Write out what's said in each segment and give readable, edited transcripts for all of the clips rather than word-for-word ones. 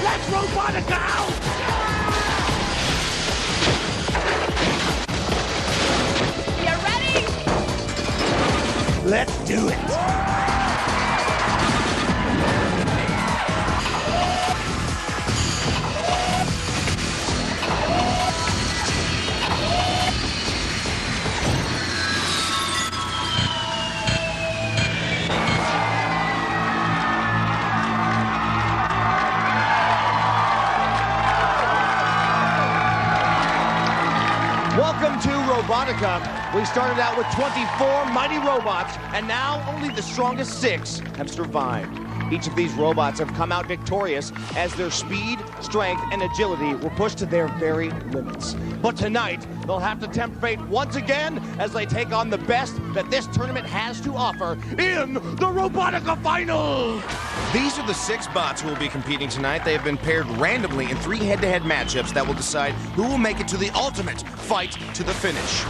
Let's Robotica out! You ready? Let's do it! Welcome to Robotica. We started out with 24 mighty robots, and now only the strongest 6 have survived. Each of these robots have come out victorious as their speed, strength, and agility were pushed to their very limits. But tonight, they'll have to tempt fate once again as they take on the best that this tournament has to offer in the Robotica Finals! These are the 6 bots who will be competing tonight. They have been paired randomly in 3 head-to-head matchups that will decide who will make it to the ultimate fight to the finish.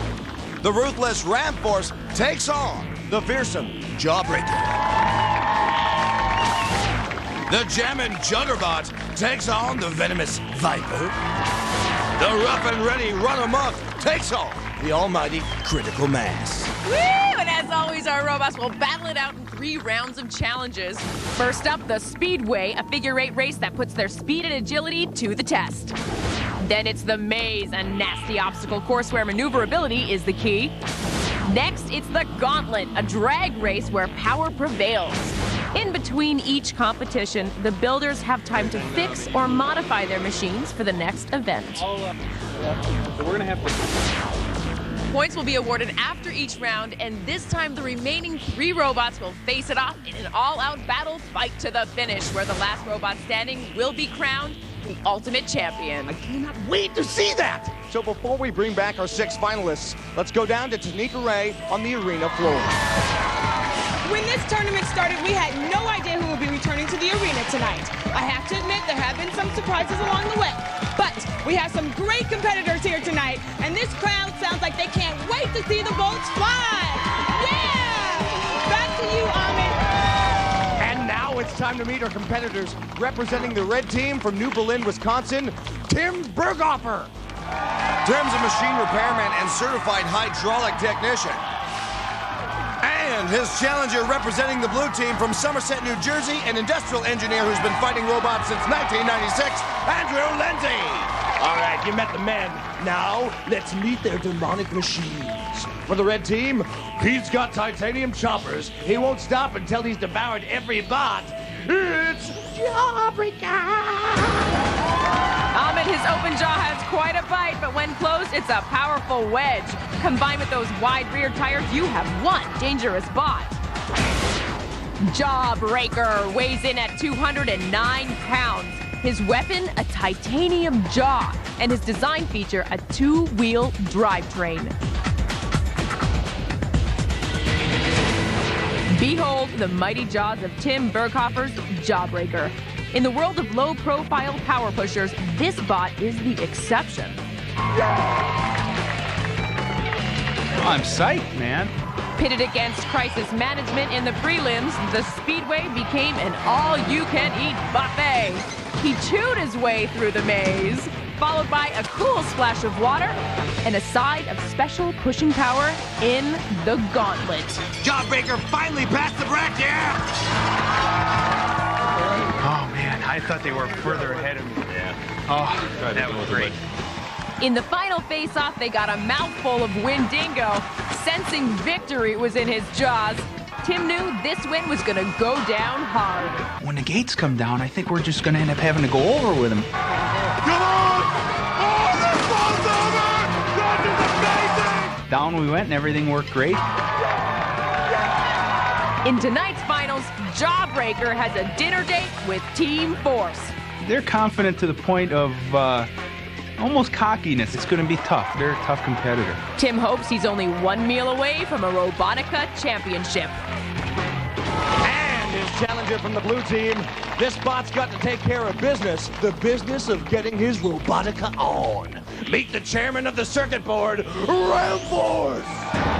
The ruthless Ram Force takes on the fearsome Jawbreaker. The jammin' Juggerbot takes on the venomous Viper. The rough and ready Run-Amok takes on the almighty Critical Mass. Woo! And as always, our robots will battle it out in 3 rounds of challenges. First up, the Speedway, a figure-8 race that puts their speed and agility to the test. Then it's the Maze, a nasty obstacle course where maneuverability is the key. Next, it's the Gauntlet, a drag race where power prevails. In between each competition, the builders have time to fix or modify their machines for the next event. So we're gonna have to... Points will be awarded after each round, and this time the remaining 3 robots will face it off in an all-out battle fight to the finish, where the last robot standing will be crowned the ultimate champion. I cannot wait to see that! So before we bring back our 6 finalists, let's go down to Tanika Ray on the arena floor. When this tournament started, we had no idea who would be returning to the arena tonight. I have to admit, there have been some surprises along the way. But we have some great competitors here tonight, and this crowd sounds like they can't wait to see the bolts fly. Yeah! Back to you, Ahmed. And now it's time to meet our competitors. Representing the red team from New Berlin, Wisconsin, Tim Berghofer. Tim's a machine repairman and certified hydraulic technician. And his challenger representing the blue team from Somerset, New Jersey, an industrial engineer who's been fighting robots since 1996, Andrew Lindsay. All right, you met the men. Now, let's meet their demonic machines. For the red team, he's got titanium choppers. He won't stop until he's devoured every bot. It's Jawbreaker! Ahmed, his open jaw has quite a bite, but when closed, it's a powerful wedge. Combined with those wide rear tires, you have one dangerous bot. Jawbreaker weighs in at 209 pounds. His weapon, a titanium jaw, and his design feature, a 2-wheel drivetrain. Behold the mighty jaws of Tim Berghofer's Jawbreaker. In the world of low-profile power pushers, this bot is the exception. I'm psyched, man. Pitted against crisis management in the prelims, the Speedway became an all-you-can-eat buffet. He chewed his way through the maze, followed by a cool splash of water and a side of special pushing power in the Gauntlet. Jawbreaker finally passed the bracket! Oh, man, I thought they were further ahead of me. Yeah. Oh, that was great. In the final face-off, they got a mouthful of Windingo. Sensing victory was in his jaws, Tim knew this win was going to go down hard. When the gates come down, I think we're just going to end up having to go over with him. Come on! Oh, this ball's over! That is amazing! Down we went and everything worked great. In tonight's finals, Jawbreaker has a dinner date with Team Force. They're confident to the point of almost cockiness. It's going to be tough. They're a tough competitor. Tim hopes he's only 1 meal away from a Robotica championship. And his challenger from the blue team, this bot's got to take care of business. The business of getting his Robotica on. Meet the chairman of the circuit board, Ram Force.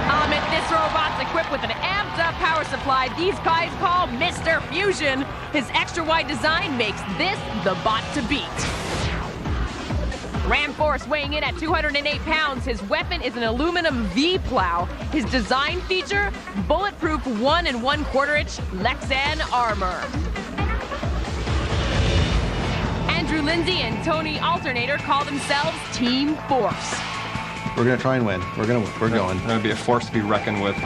Ahmed, this robot's equipped with an revved-up power supply these guys call Mr. Fusion. His extra-wide design makes this the bot to beat. Ram Force weighing in at 208 pounds, his weapon is an aluminum V-plow. His design feature, bulletproof 1 1/4-inch Lexan armor. Andrew Lindsay and Tony Alternator call themselves Team Force. We're going to try and win. We're going. We're going to be a force to be reckoned with.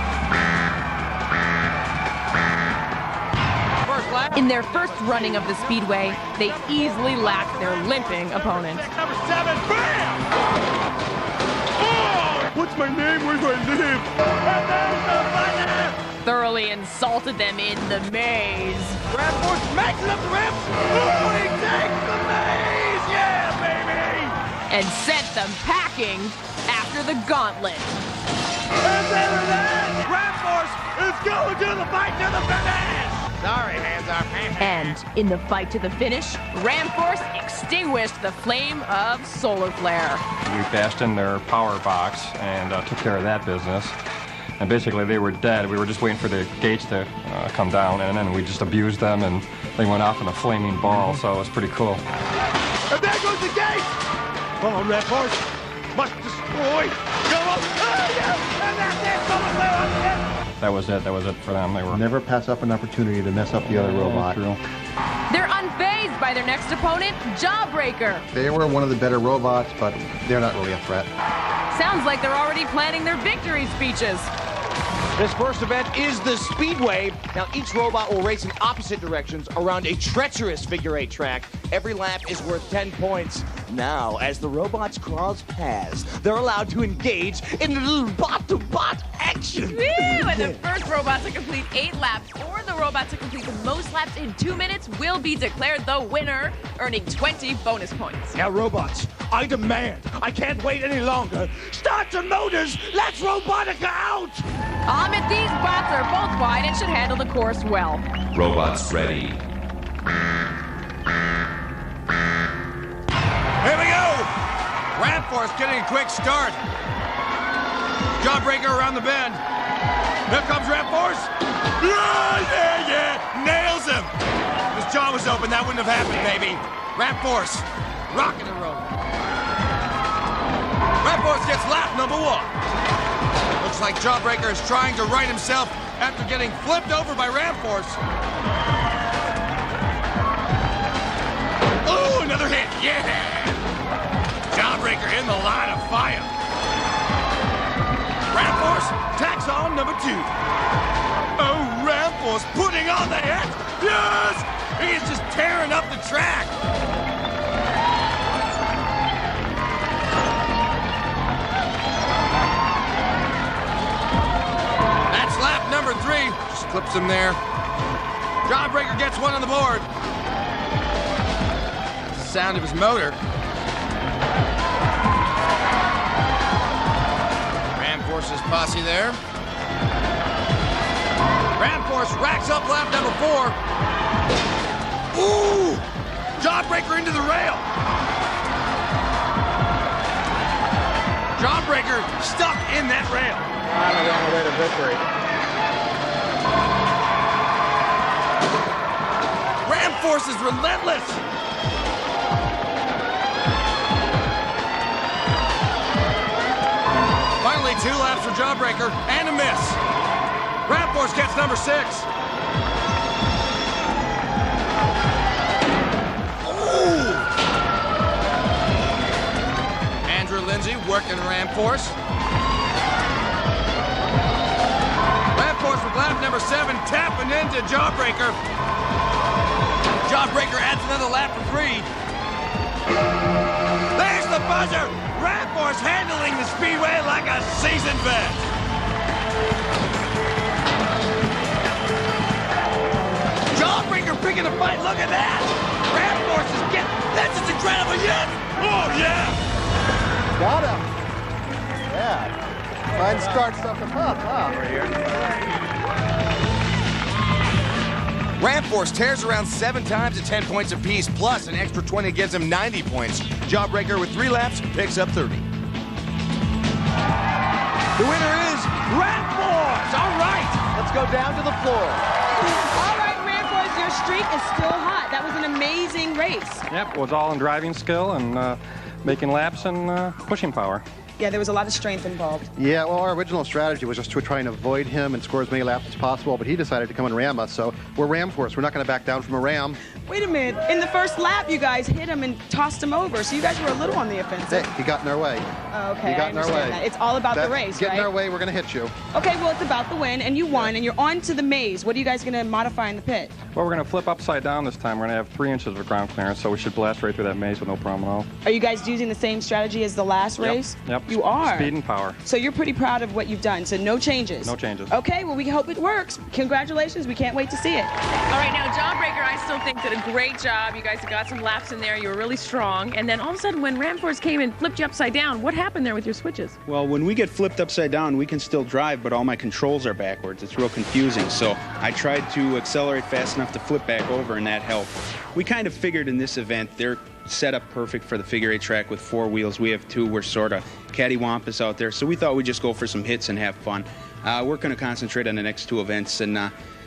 In their first running of the Speedway, they easily lapped their limping opponent. Number 7, bam! Oh! What's my name? Where do I live? And there's the winner! Thoroughly insulted them in the maze. Ram Force makes it up the ramp. Oh, he takes the maze! Yeah, baby! And sent them packing after the gauntlet. And then that, Ram Force is going to the fight to the finish! Sorry, hands off. And in the fight to the finish, Ram Force extinguished the flame of solar flare. We bashed in their power box and took care of that business. And basically they were dead. We were just waiting for the gates to come down, and then we just abused them, and they went off in a flaming ball, so it was pretty cool. And there goes the gate! Come on, Ram Force. Must destroy. Go up. Oh, yeah. And that's it. Solar flare on the end. That was it for them. They were Never pass up an opportunity to mess up the other robot. True. They're unfazed by their next opponent, Jawbreaker. They were one of the better robots, but they're not really a threat. Sounds like they're already planning their victory speeches. This first event is the Speedway. Now, each robot will race in opposite directions around a treacherous figure-8 track. Every lap is worth 10 points. Now, as the robots cross paths, they're allowed to engage in a little bot-to-bot action. Woo! And the first robot to complete 8 laps, or the robot to complete the most laps in 2 minutes, will be declared the winner, earning 20 bonus points. Now, robots, I demand, I can't wait any longer. Start your motors, let's Robotica out! Amit, these bots are both wide and should handle the course well. Robots ready. Here we go! Ram Force getting a quick start. Jawbreaker around the bend. Here comes Ram Force. Yeah! Nails him! His jaw was open, that wouldn't have happened, baby. Ram Force, rocking and rolling. Ram Force gets lap number 1. Looks like Jawbreaker is trying to right himself after getting flipped over by Ram Force. Oh, another hit, yeah! Jawbreaker in the line of fire. Ram Force tacks on number 2. Oh, Ram Force putting on the hit! Yes! He is just tearing up the track. That's lap number 3. Just clips him there. Jawbreaker gets one on the board. Sound of his motor. Ram Force's posse there. Ram Force racks up lap number 4. Ooh! Jawbreaker into the rail. Jawbreaker stuck in that rail. I'm on the way to victory. Ram Force is relentless. Finally, 2 laps for Jawbreaker and a miss. Ram Force gets number 6. Ooh! Andrew Lindsay working Ram Force. Ram Force with lap number 7 tapping into Jawbreaker. Jawbreaker adds another lap for 3. There's the buzzer! Ram Force handling the Speedway like a seasoned vet. Jawbreaker picking a fight, look at that! Ram Force is getting, this is incredible, yes! Oh, yeah! Got him. Yeah. Trying to start something up, huh? Right here. Ram Force tears around 7 times at 10 points apiece, plus an extra 20 gives him 90 points. Jawbreaker with 3 laps picks up 30. The winner is Ram Force! All right, let's go down to the floor. All right, Ramforce, your streak is still hot. That was an amazing race. Yep, it was all in driving skill and making laps and pushing power. Yeah, there was a lot of strength involved. Yeah, well, our original strategy was just to try and avoid him and score as many laps as possible, but he decided to come and ram us, so we're ram force. We're not going to back down from a ram. Wait a minute. In the first lap, you guys hit him and tossed him over, so you guys were a little on the offensive. Hey, he got in our way. Okay, He got in our way. that. It's all about the race, Get right? in our way, we're going to hit you. Okay, well, it's about the win, and you won, and you're on to the maze. What are you guys going to modify in the pit? Well, we're going to flip upside down this time. We're going to have 3 inches of ground clearance, so we should blast right through that maze with no problem at all. Are you guys using the same strategy as the last race? Yep. You are. Speed and power. So you're pretty proud of what you've done, so no changes? No changes. Okay, well, we hope it works. Congratulations. We can't wait to see it. All right, now, Jawbreaker, I still think did a great job. You guys got some laps in there. You were really strong. And then all of a sudden, when Ramforce came and flipped you upside down, what happened there with your switches? Well, when we get flipped upside down, we can still drive, but all my controls are backwards. It's real confusing. So I tried to accelerate fast enough to flip back over, and that helped. We kind of figured in this event they're set up perfect for the figure 8 track with 4 wheels. We have 2. We're sort of cattywampus out there. So we thought we'd just go for some hits and have fun. We're going to concentrate on the next 2 events, and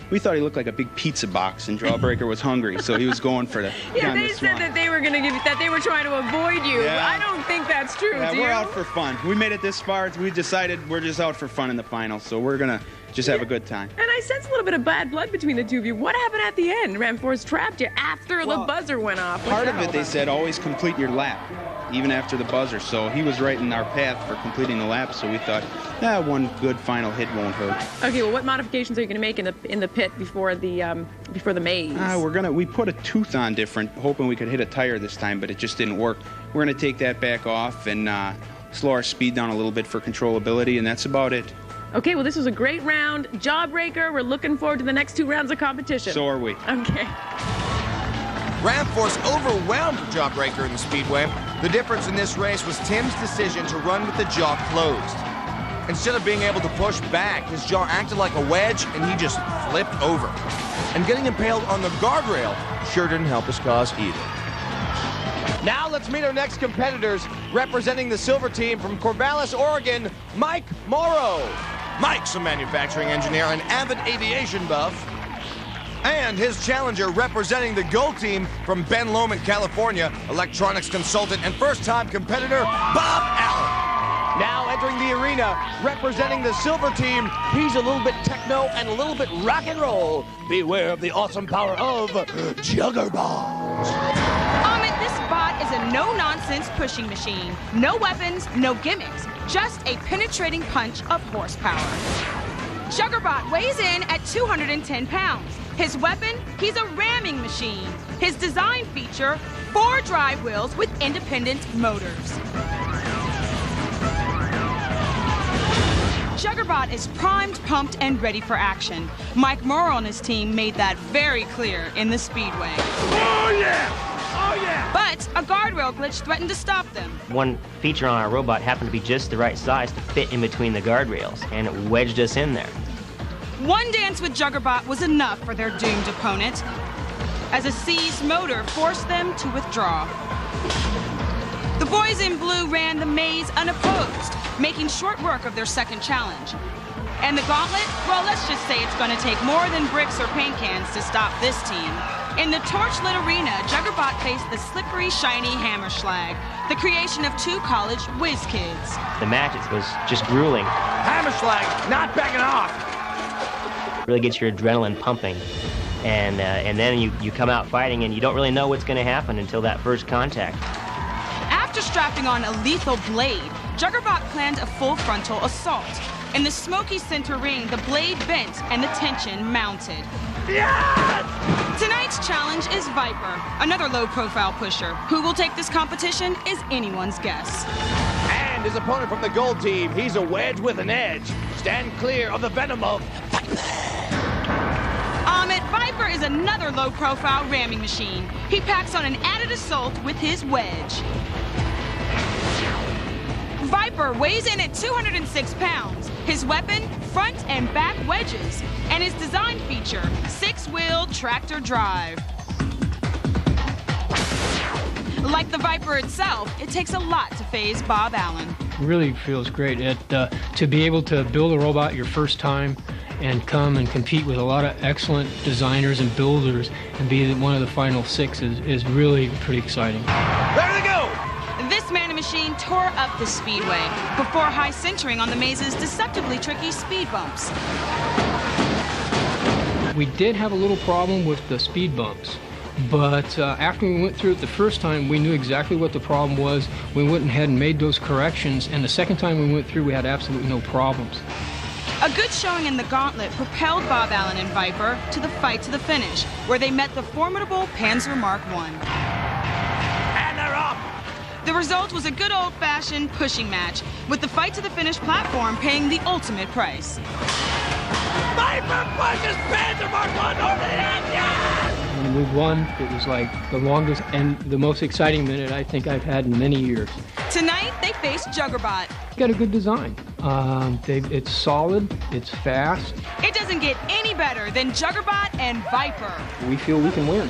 we thought he looked like a big pizza box, and Jawbreaker was hungry, so he was going for the. Yeah, they said that they were going to that they were trying to avoid you. Yeah. I don't think that's true. Yeah, do we're you? out for fun. We made it this far. We decided we're just out for fun in the final, so we're gonna just have a good time. And I sense a little bit of bad blood between the 2 of you. What happened at the end? Ramforce trapped you after the buzzer went off. Part of it, they said, always complete your lap, even after the buzzer. So he was right in our path for completing the lap. So we thought, one good final hit won't hurt. Okay, well, what modifications are you going to make in the pit before the maze? We put a tooth on different, hoping we could hit a tire this time, but it just didn't work. We're gonna take that back off and slow our speed down a little bit for controllability, and that's about it. Okay, well, this was a great round. Jawbreaker, we're looking forward to the next 2 rounds of competition. So are we. Okay. Ramforce overwhelmed Jawbreaker in the speedway. The difference in this race was Tim's decision to run with the jaw closed. Instead of being able to push back, his jaw acted like a wedge and he just flipped over. And getting impaled on the guardrail sure didn't help his cause either. Now let's meet our next competitors. Representing the silver team from Corvallis, Oregon, Mike Morrow. Mike's a manufacturing engineer and avid aviation buff. And his challenger representing the gold team from Ben Lomond, California, electronics consultant and first-time competitor, Bob Allen. Now entering the arena, representing the silver team, he's a little bit techno and a little bit rock and roll. Beware of the awesome power of Juggerbot. This bot is a no-nonsense pushing machine. No weapons, no gimmicks. Just a penetrating punch of horsepower. Juggerbot weighs in at 210 pounds. His weapon, he's a ramming machine. His design feature, 4 drive wheels with independent motors. Juggerbot is primed, pumped, and ready for action. Mike Morrow and his team made that very clear in the speedway. Oh, yeah! Oh, yeah! But a guardrail glitch threatened to stop them. One feature on our robot happened to be just the right size to fit in between the guardrails, and it wedged us in there. One dance with Juggerbot was enough for their doomed opponent, as a seized motor forced them to withdraw. The boys in blue ran the maze unopposed, making short work of their second challenge. And the gauntlet? Well, let's just say it's going to take more than bricks or paint cans to stop this team. In the torch-lit arena, Juggerbot faced the slippery, shiny Hammerschlag, the creation of 2 college whiz kids. The match was just grueling. Hammerschlag, not backing off. Really gets your adrenaline pumping. And then you come out fighting and you don't really know what's going to happen until that first contact. After strapping on a lethal blade, Juggerbot planned a full frontal assault. In the smoky center ring, the blade bent and the tension mounted. Yes! Tonight's challenge is Viper, another low-profile pusher. Who will take this competition is anyone's guess. And his opponent from the gold team, he's a wedge with an edge. Stand clear of the venom of Viper is another low-profile ramming machine. He packs on an added assault with his wedge. Viper weighs in at 206 pounds. His weapon, front and back wedges. And his design feature, 6-wheel tractor drive. Like the Viper itself, it takes a lot to faze Bob Allen. Really feels great to be able to build a robot your first time and come and compete with a lot of excellent designers and builders and be one of the final 6 is really pretty exciting. There they go! This man and machine tore up the speedway before high centering on the maze's deceptively tricky speed bumps. We did have a little problem with the speed bumps, but after we went through it the first time, we knew exactly what the problem was. We went ahead and made those corrections, and the second time we went through, we had absolutely no problems. A good showing in the gauntlet propelled Bob Allen and Viper to the fight to the finish, where they met the formidable Panzer Mark I. And they're off! The result was a good old-fashioned pushing match, with the fight to the finish platform paying the ultimate price. Viper pushes Panzer Mark I over the edge! Yes! When we won, it was like the longest and the most exciting minute I think I've had in many years. Tonight, they face Juggerbot. Got a good design. It's solid, it's fast. It doesn't get any better than Juggerbot and Viper. We feel we can win.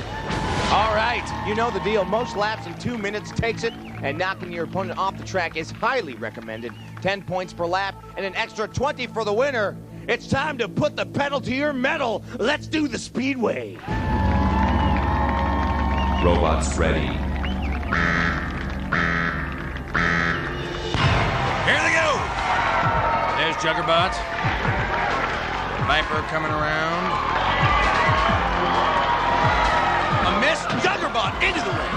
All right, you know the deal. Most laps in 2 minutes takes it, and knocking your opponent off the track is highly recommended. 10 points per lap and an extra 20 for the winner. It's time to put the pedal to your metal. Let's do the speedway. Robots ready. Here they go! There's Juggerbot. Viper coming around. A miss. Juggerbot into the ring.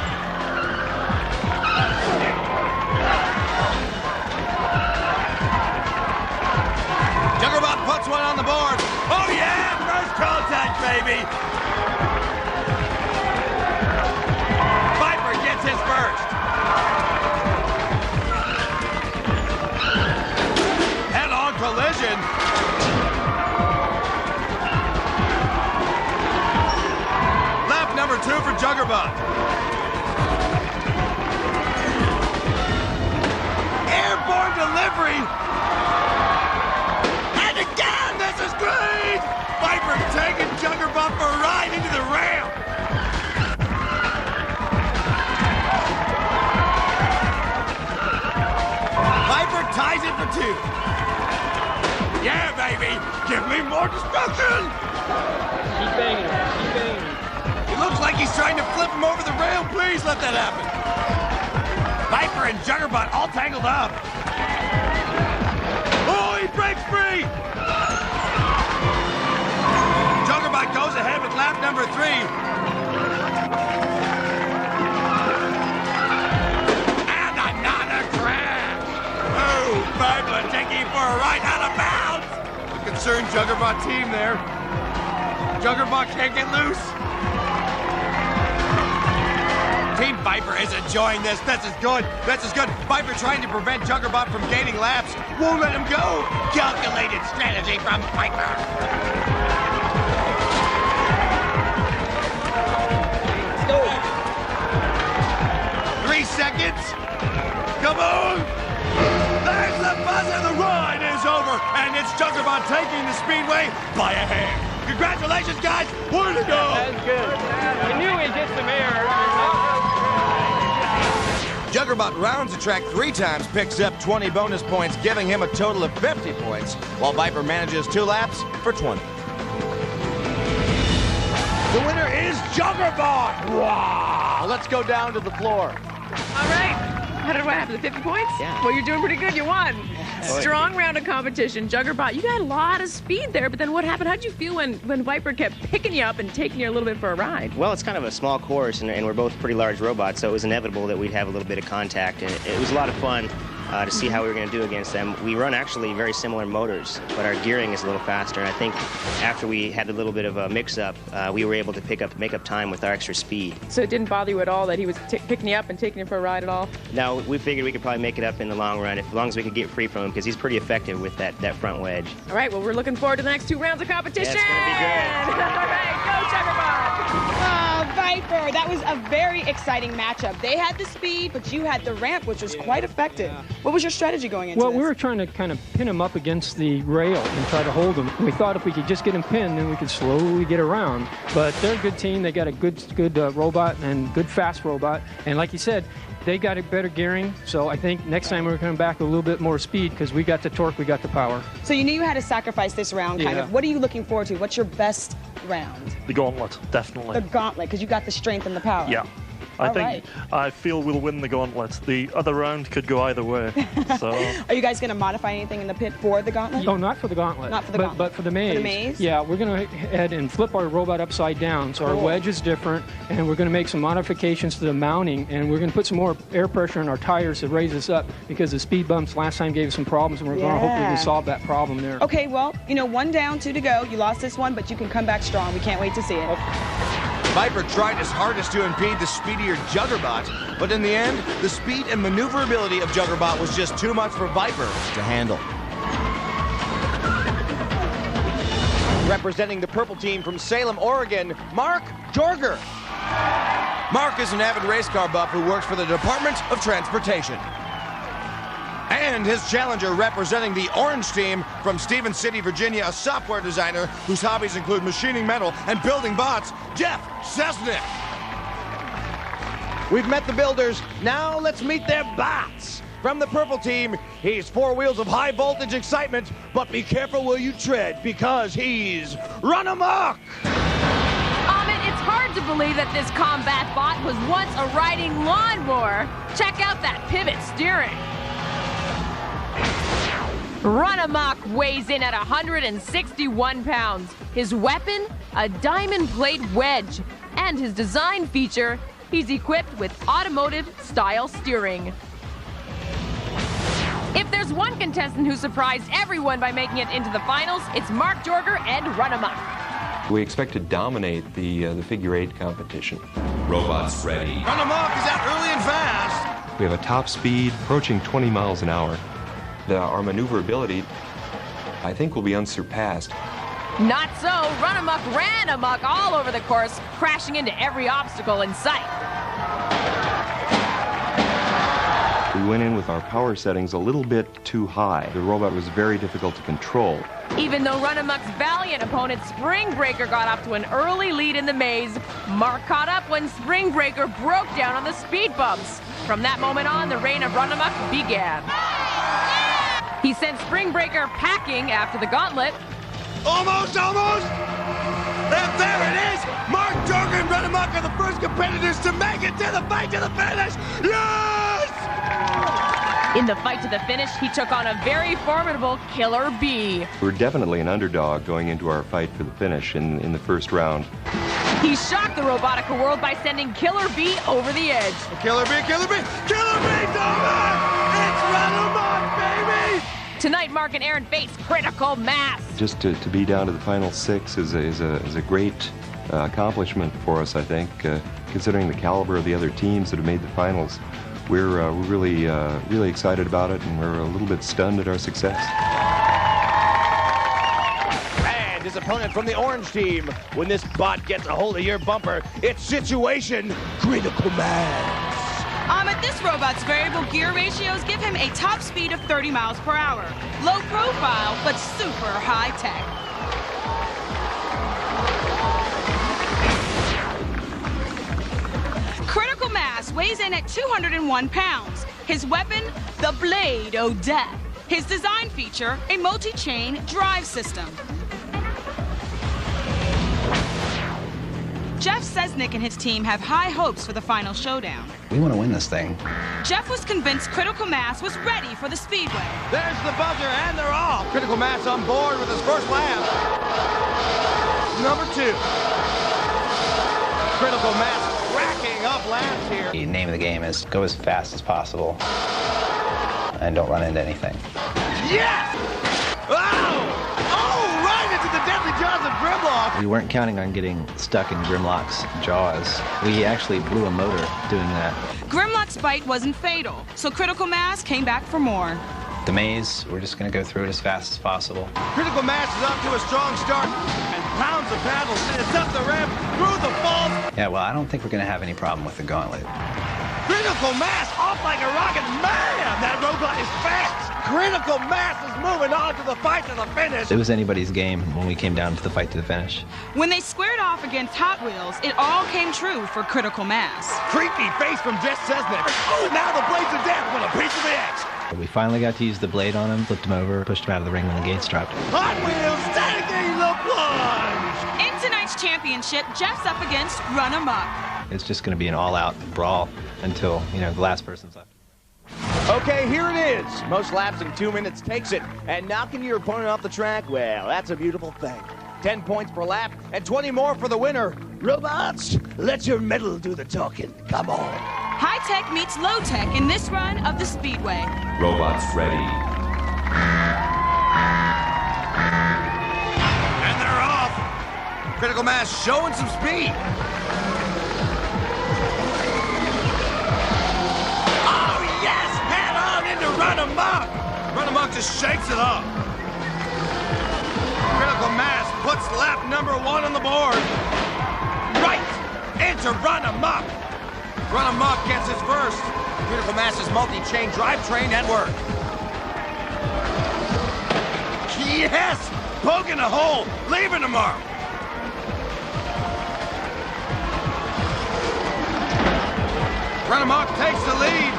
Juggerbot puts one on the board. Oh yeah! First contact, baby! Viper gets his first. Head-on collision. Lap number 2 for Juggerbot. Airborne delivery. And again, this is great. Viper taking Juggerbot for a ride into the ramp. Viper ties it for 2. Yeah, baby! Give me more destruction! Keep banging it, keep banging it. It looks like he's trying to flip him over the rail. Please let that happen. Viper and Juggerbot all tangled up. Oh, he breaks free! Juggerbot goes ahead with lap number 3. And another crash! Oh, Viper taking for a ride out of bounds! The concerned Juggerbot team there. Juggerbot can't get loose. Team Viper is enjoying this. This is good. This is good. Viper trying to prevent Juggerbot from gaining laps. Won't let him go. Calculated strategy from Viper. Let's go. 3 seconds. Come on. There's the buzzer. The ride is over. And it's Juggerbot taking the speedway by a hand. Congratulations, guys. Way to go. That's good. I knew he'd get some air. Juggerbot rounds the track 3 times, picks up 20 bonus points, giving him a total of 50 points, while Viper manages 2 laps for 20. The winner is Juggerbot. Wow. Let's go down to the floor. All right. How did what happen? 50 points? Yeah. Well, you're doing pretty good. You won. Strong round of competition. Juggerbot, you got a lot of speed there, but then what happened? How'd you feel when Viper kept picking you up and taking you a little bit for a ride? Well, it's kind of a small course, and we're both pretty large robots, so it was inevitable that we'd have a little bit of contact, and it was a lot of fun to see how we were going to do against them. We run actually very similar motors, but our gearing is a little faster, and I think after we had a little bit of a mix-up, we were able to make up time with our extra speed. So it didn't bother you at all that he was picking you up and taking you for a ride at all? No, we figured we could probably make it up in the long run, as long as we could get free from him, because he's pretty effective with that front wedge. All right, well, we're looking forward to the next 2 rounds of competition. Yeah, it's gonna be great. All right, go Juggerbot. Oh, Viper, sure. That was a very exciting matchup. They had the speed, but you had the ramp, which was quite effective. What was your strategy going into this? We were trying to kind of pin them up against the rail and try to hold them. We thought if we could just get them pinned, then we could slowly get around. But they're a good team. They got a good robot and good fast robot. And like you said, they got a better gearing. So I think next time we're coming back with a little bit more speed because we got the torque, we got the power. So you knew you had to sacrifice this round, kind of. What are you looking forward to? What's your best round? The gauntlet, definitely. The gauntlet, because you got the strength and the power. Yeah. I feel we'll win the gauntlet. The other round could go either way. So. Are you guys going to modify anything in the pit for the gauntlet? Oh, not for the gauntlet. Not for the gauntlet. But for the maze. For the maze? Yeah, we're going to head and flip our robot upside down. So our wedge is different, and we're going to make some modifications to the mounting, and we're going to put some more air pressure in our tires to raise us up because the speed bumps last time gave us some problems, and we're going to hope we can solve that problem there. Okay, well, you know, 1 down, 2 to go. You lost this one, but you can come back strong. We can't wait to see it. Viper tried his hardest to impede the speedier Juggerbot, but in the end, the speed and maneuverability of Juggerbot was just too much for Viper to handle. Representing the purple team from Salem, Oregon, Mark Jorger. Mark is an avid race car buff who works for the Department of Transportation. And his challenger representing the orange team from Stevens City, Virginia, a software designer whose hobbies include machining metal and building bots, Jeff Sesnick. We've met the builders, now let's meet their bots. From the purple team, he's 4 wheels of high voltage excitement, but be careful where you tread because he's run amok. It's hard to believe that this combat bot was once a riding lawnmower. Check out that pivot steering. Run Amok weighs in at 161 pounds. His weapon, a diamond plate wedge. And his design feature, he's equipped with automotive-style steering. If there's one contestant who surprised everyone by making it into the finals, it's Mark Jorger and Run Amok. We expect to dominate the figure 8 competition. Robots ready. Run Amok is out early and fast. We have a top speed approaching 20 miles an hour. Our maneuverability, I think, will be unsurpassed. Not so. Run Amok ran amok all over the course, crashing into every obstacle in sight. We went in with our power settings a little bit too high. The robot was very difficult to control. Even though Run Amok's valiant opponent Spring Breaker got off to an early lead in the maze, Mark caught up when Spring Breaker broke down on the speed bumps. From that moment on, the reign of Run Amok began. He sent Spring Breaker packing after the gauntlet. Almost! And there it is! Mark Jorger and Run Amok are the first competitors to make it to the fight to the finish! Yes! In the fight to the finish, he took on a very formidable Killer Bee. We're definitely an underdog going into our fight for the finish in the first round. He shocked the Robotica world by sending Killer Bee over the edge. Killer Bee! Killer Bee's over! It's Run Amok, baby! Tonight, Mark and Aaron face Critical Mass. Just to be down to the final 6 is a great accomplishment for us, I think, considering the caliber of the other teams that have made the finals. We're really excited about it, and we're a little bit stunned at our success. And his opponent from the orange team. When this bot gets a hold of your bumper, it's situation Critical Mass. This robot's variable gear ratios give him a top speed of 30 miles per hour. Low profile, but super high tech. Critical Mass weighs in at 201 pounds. His weapon, the Blade o' Death. His design feature, a multi-chain drive system. Jeff Sesnick and his team have high hopes for the final showdown. We want to win this thing. Jeff was convinced Critical Mass was ready for the Speedway. There's the buzzer, and they're off. Critical Mass on board with his first lap. Number 2. Critical Mass racking up laps here. The name of the game is go as fast as possible and don't run into anything. Yes! Oh, right into the deadly jaws of Grimlock. We weren't counting on getting stuck in Grimlock's jaws. We actually blew a motor doing that. Grimlock's bite wasn't fatal, so Critical Mass came back for more. The maze, we're just going to go through it as fast as possible. Critical Mass is off to a strong start and pounds the paddles. It's up the ramp, through the falls, Yeah, well, I don't think we're going to have any problem with the gauntlet. Critical Mass off like a rocket. Man, that robot is fast. Critical Mass is moving on to the fight to the finish. It was anybody's game when we came down to the fight to the finish. When they squared off against Hot Wheels, it all came true for Critical Mass. Creepy face from Jess Cessnick. Oh, now the Blades of Death want a piece of the edge. We finally got to use the blade on him, flipped him over, pushed him out of the ring when the gates dropped. Hot Wheels taking the plunge. In tonight's championship, Jeff's up against Run Amok. It's just going to be an all-out brawl until, the last person's left. Okay, here it is. Most laps in 2 minutes takes it. And knocking your opponent off the track, well, that's a beautiful thing. 10 points per lap and 20 more for the winner. Robots, let your metal do the talking. Come on. High-tech meets low-tech in this run of the Speedway. Robots ready. And they're off. Critical Mass showing some speed. Oh, yes! Head on into Run Amok. Run Amok just shakes it up. Critical Mass puts lap number 1 on the board. Right into Run Amok. Run Amok gets his first. Critical Mass's multi-chain drivetrain at work. Yes! Poking a hole, leaving a mark. Run Amok takes the lead.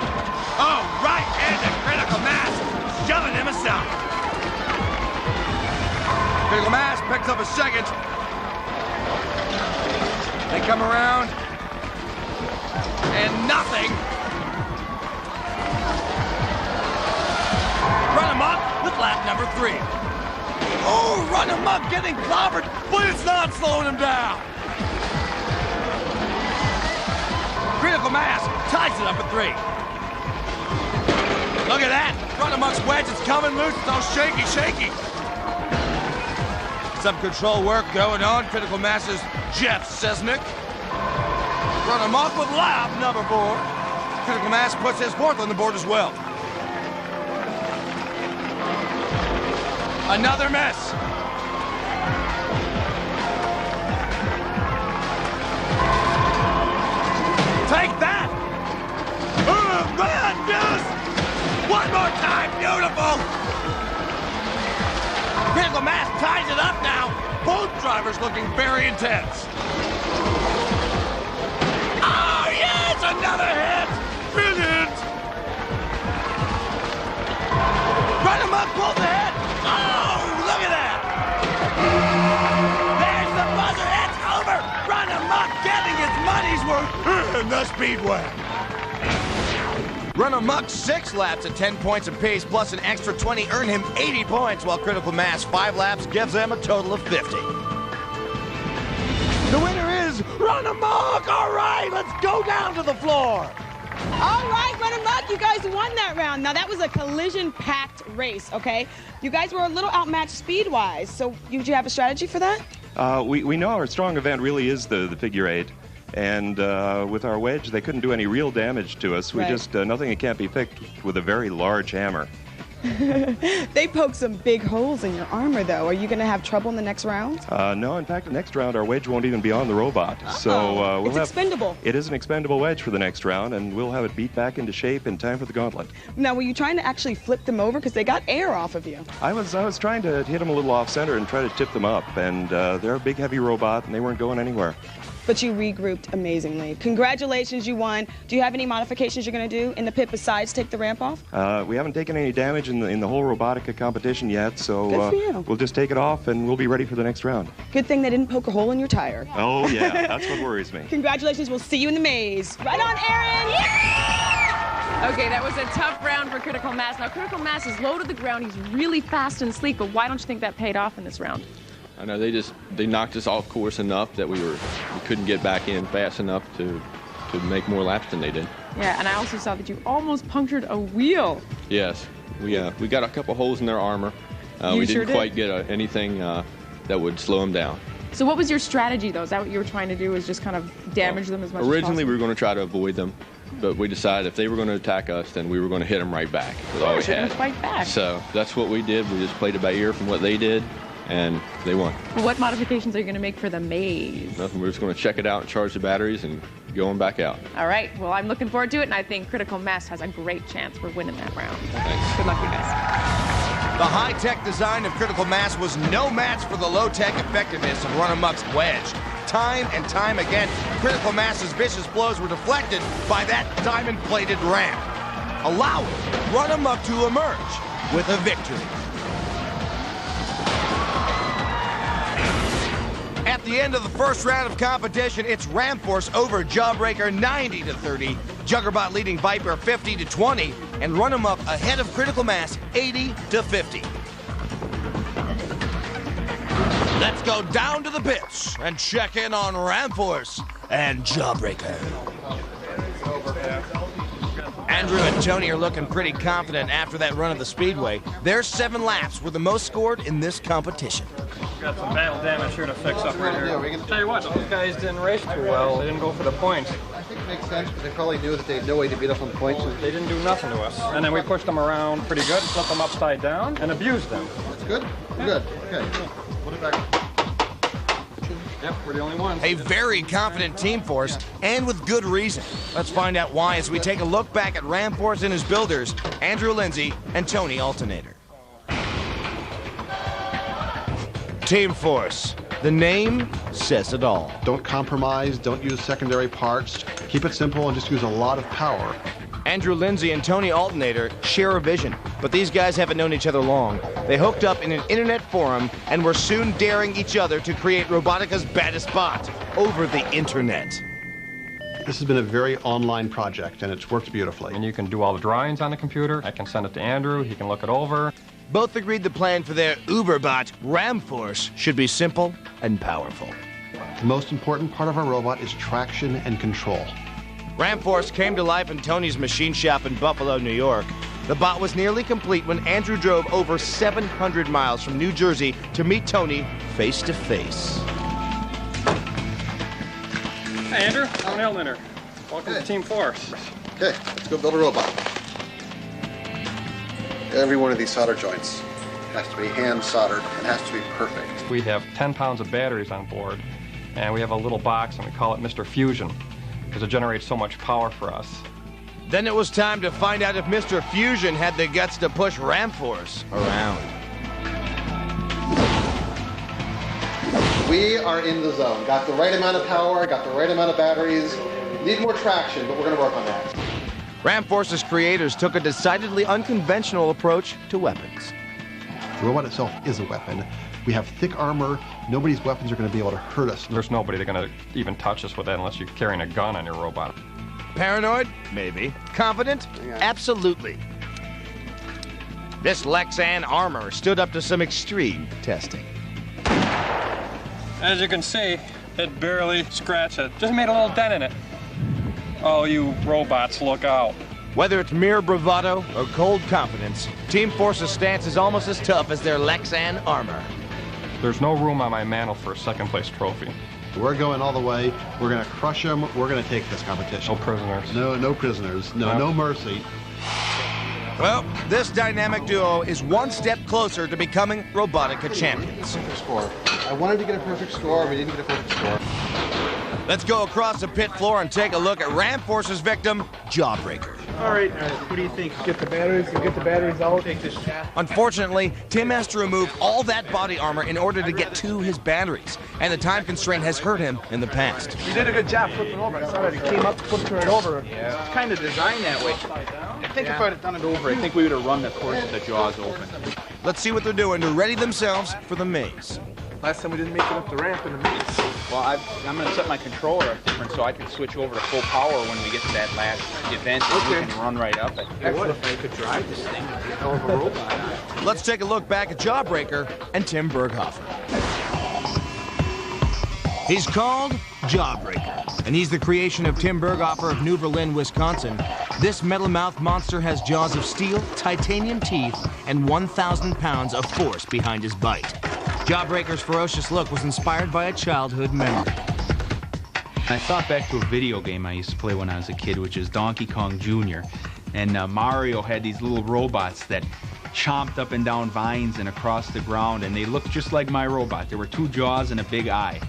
Oh, right into Critical Mass, shoving him aside. Critical Mass picks up a second. They come around. And nothing. Run Amok with lap number 3. Oh, Run Amok getting clobbered, but it's not slowing him down. Critical Mass ties it up at 3. Look at that. Run Amok's wedge is coming loose. It's all shaky. Some control work going on. Critical Mass's Jeff Cessnick. Run Amok with lap number 4. Critical Mass puts his 4th on the board as well. Another mess. Take that! Oh, man, yes! One more time, beautiful! Critical Mass ties it up now. Both drivers looking very intense. Oh, yes! Another hit! Brilliant! Run Amok pulls ahead! Oh, look at that! There's the buzzer! It's over! Run Amok getting his money's worth in the Speedway! Run Amok 6 laps at 10 points apiece, plus an extra 20 earn him 80 points, while Critical Mass 5 laps gives them a total of 50. The winner is Run Amok! All right, let's go down to the floor! All right, Run Amok, you guys won that round. Now, that was a collision-packed race, okay? You guys were a little outmatched speed-wise, so did you have a strategy for that? We know our strong event really is the figure 8. And with our wedge, they couldn't do any real damage to us. We Right. just, nothing that can't be fixed with a very large hammer. They poked some big holes in your armor, though. Are you going to have trouble in the next round? No, in fact, the next round, our wedge won't even be on the robot. So It's expendable. It is an expendable wedge for the next round, and we'll have it beat back into shape in time for the gauntlet. Now, were you trying to actually flip them over? Because they got air off of you. I was trying to hit them a little off center and try to tip them up, and they're a big, heavy robot, and they weren't going anywhere. But you regrouped amazingly. Congratulations, you won. Do you have any modifications you're going to do in the pit besides take the ramp off? We haven't taken any damage in the whole Robotica competition yet, so Good for you. we'll just take it off, and we'll be ready for the next round. Good thing they didn't poke a hole in your tire. Oh, yeah, that's what worries me. Congratulations. We'll see you in the maze. Right on, Aaron! Okay, that was a tough round for Critical Mass. Now, Critical Mass is low to the ground. He's really fast and sleek, but why don't you think that paid off in this round? I know they knocked us off course enough that we couldn't get back in fast enough to make more laps than they did. Yeah, and I also saw that you almost punctured a wheel. Yes, we got a couple holes in their armor. You we sure didn't did. quite get anything that would slow them down. So what was your strategy, though? Is that what you were trying to do, was just kind of damage them as much as Originally, possible? we were going to try to avoid them, but we decided if they were going to attack us, then we were going to hit them right back with all we You're had. gonna fight back. So that's what we did. We just played it by ear from what they did, and they won. What modifications are you going to make for the maze? Nothing. We're just going to check it out and charge the batteries and go on back out. All right. Well, I'm looking forward to it, and I think Critical Mass has a great chance for winning that round. Thanks. Good luck, you guys. The high-tech design of Critical Mass was no match for the low-tech effectiveness of Run Amok's wedge. Time and time again, Critical Mass's vicious blows were deflected by that diamond-plated ramp, allowing Run Amok to emerge with a victory. At the end of the first round of competition, it's Ram Force over Jawbreaker 90-30, Juggerbot leading Viper 50-20, and Run Amok ahead of Critical Mass 80-50. Let's go down to the pits and check in on Ram Force and Jawbreaker. Andrew and Tony are looking pretty confident after that run of the Speedway. Their 7 laps were the most scored in this competition. Got some battle damage here to fix up right here. Tell you what, those guys didn't race too well. They didn't go for the points. I think it makes sense, because they probably knew that they had no way to beat us on the points. They didn't do nothing to us. And then we pushed them around pretty good, flipped them upside down, and abused them. That's good? Good. Okay. Put it back. Yep, we're the only ones. A very confident team force, and with good reason. Let's find out why as we take a look back at Ram Force and his builders, Andrew Lindsay and Tony Alternator. Team Force. The name says it all. Don't compromise, don't use secondary parts. Keep it simple and just use a lot of power. Andrew Lindsay and Tony Alternator share a vision, but these guys haven't known each other long. They hooked up in an internet forum and were soon daring each other to create Robotica's baddest bot over the internet. This has been a very online project, and it's worked beautifully. And you can do all the drawings on the computer. I can send it to Andrew. He can look it over. Both agreed the plan for their Uberbot, Ram Force, should be simple and powerful. The most important part of our robot is traction and control. Ram Force came to life in Tony's machine shop in Buffalo, New York. The bot was nearly complete when Andrew drove over 700 miles from New Jersey to meet Tony face to face. Hey, Andrew. Tony Elminer. Welcome to Team Force. Okay, let's go build a robot. Every one of these solder joints has to be hand soldered and has to be perfect. We have 10 pounds of batteries on board, and we have a little box, and we call it Mr. Fusion, because it generates so much power for us. Then it was time to find out if Mr. Fusion had the guts to push Ram Force around. We are in the zone. Got the right amount of power, got the right amount of batteries. Need more traction, but we're going to work on that. Ram Force's creators took a decidedly unconventional approach to weapons. The robot itself is a weapon. We have thick armor. Nobody's weapons are going to be able to hurt us. There's nobody that's going to even touch us with that unless you're carrying a gun on your robot. Paranoid? Maybe. Confident? Absolutely. This Lexan armor stood up to some extreme testing. As you can see, it barely scratched it. Just made a little dent in it. Oh, you robots, look out. Whether it's mere bravado or cold confidence, Team Force's stance is almost as tough as their Lexan armor. There's no room on my mantle for a second-place trophy. We're going all the way. We're going to crush them. We're going to take this competition. No prisoners. No prisoners. No mercy. Well, this dynamic duo is one step closer to becoming Robotica champions. Score. I wanted to get a perfect score. We didn't get a perfect score. Let's go across the pit floor and take a look at Ram Force's victim, Jawbreaker. All right, what do you think? Get the batteries out, take this shaft. Unfortunately, Tim has to remove all that body armor in order to get to his batteries, and the time constraint has hurt him in the past. You did a good job flipping over. I saw that it came up, flipped right over. Yeah. It's kind of designed that way. I think if I'd have done it over, I think we would have run the course with the jaws open. Let's see what they're doing to ready themselves for the maze. Last time we didn't make it up the ramp in the maze. Well, I'm going to set my controller up different so I can switch over to full power when we get to that last event and we can run right up it. What if I could drive this thing with a hell of a robot on it? Let's take a look back at Jawbreaker and Tim Berghofer. He's called Jawbreaker, and he's the creation of Tim Berghofer of New Berlin, Wisconsin. This metal-mouthed monster has jaws of steel, titanium teeth, and 1,000 pounds of force behind his bite. Jawbreaker's ferocious look was inspired by a childhood memory. I thought back to a video game I used to play when I was a kid, which is Donkey Kong Jr. And Mario had these little robots that chomped up and down vines and across the ground, and they looked just like my robot. There were 2 jaws and a big eye.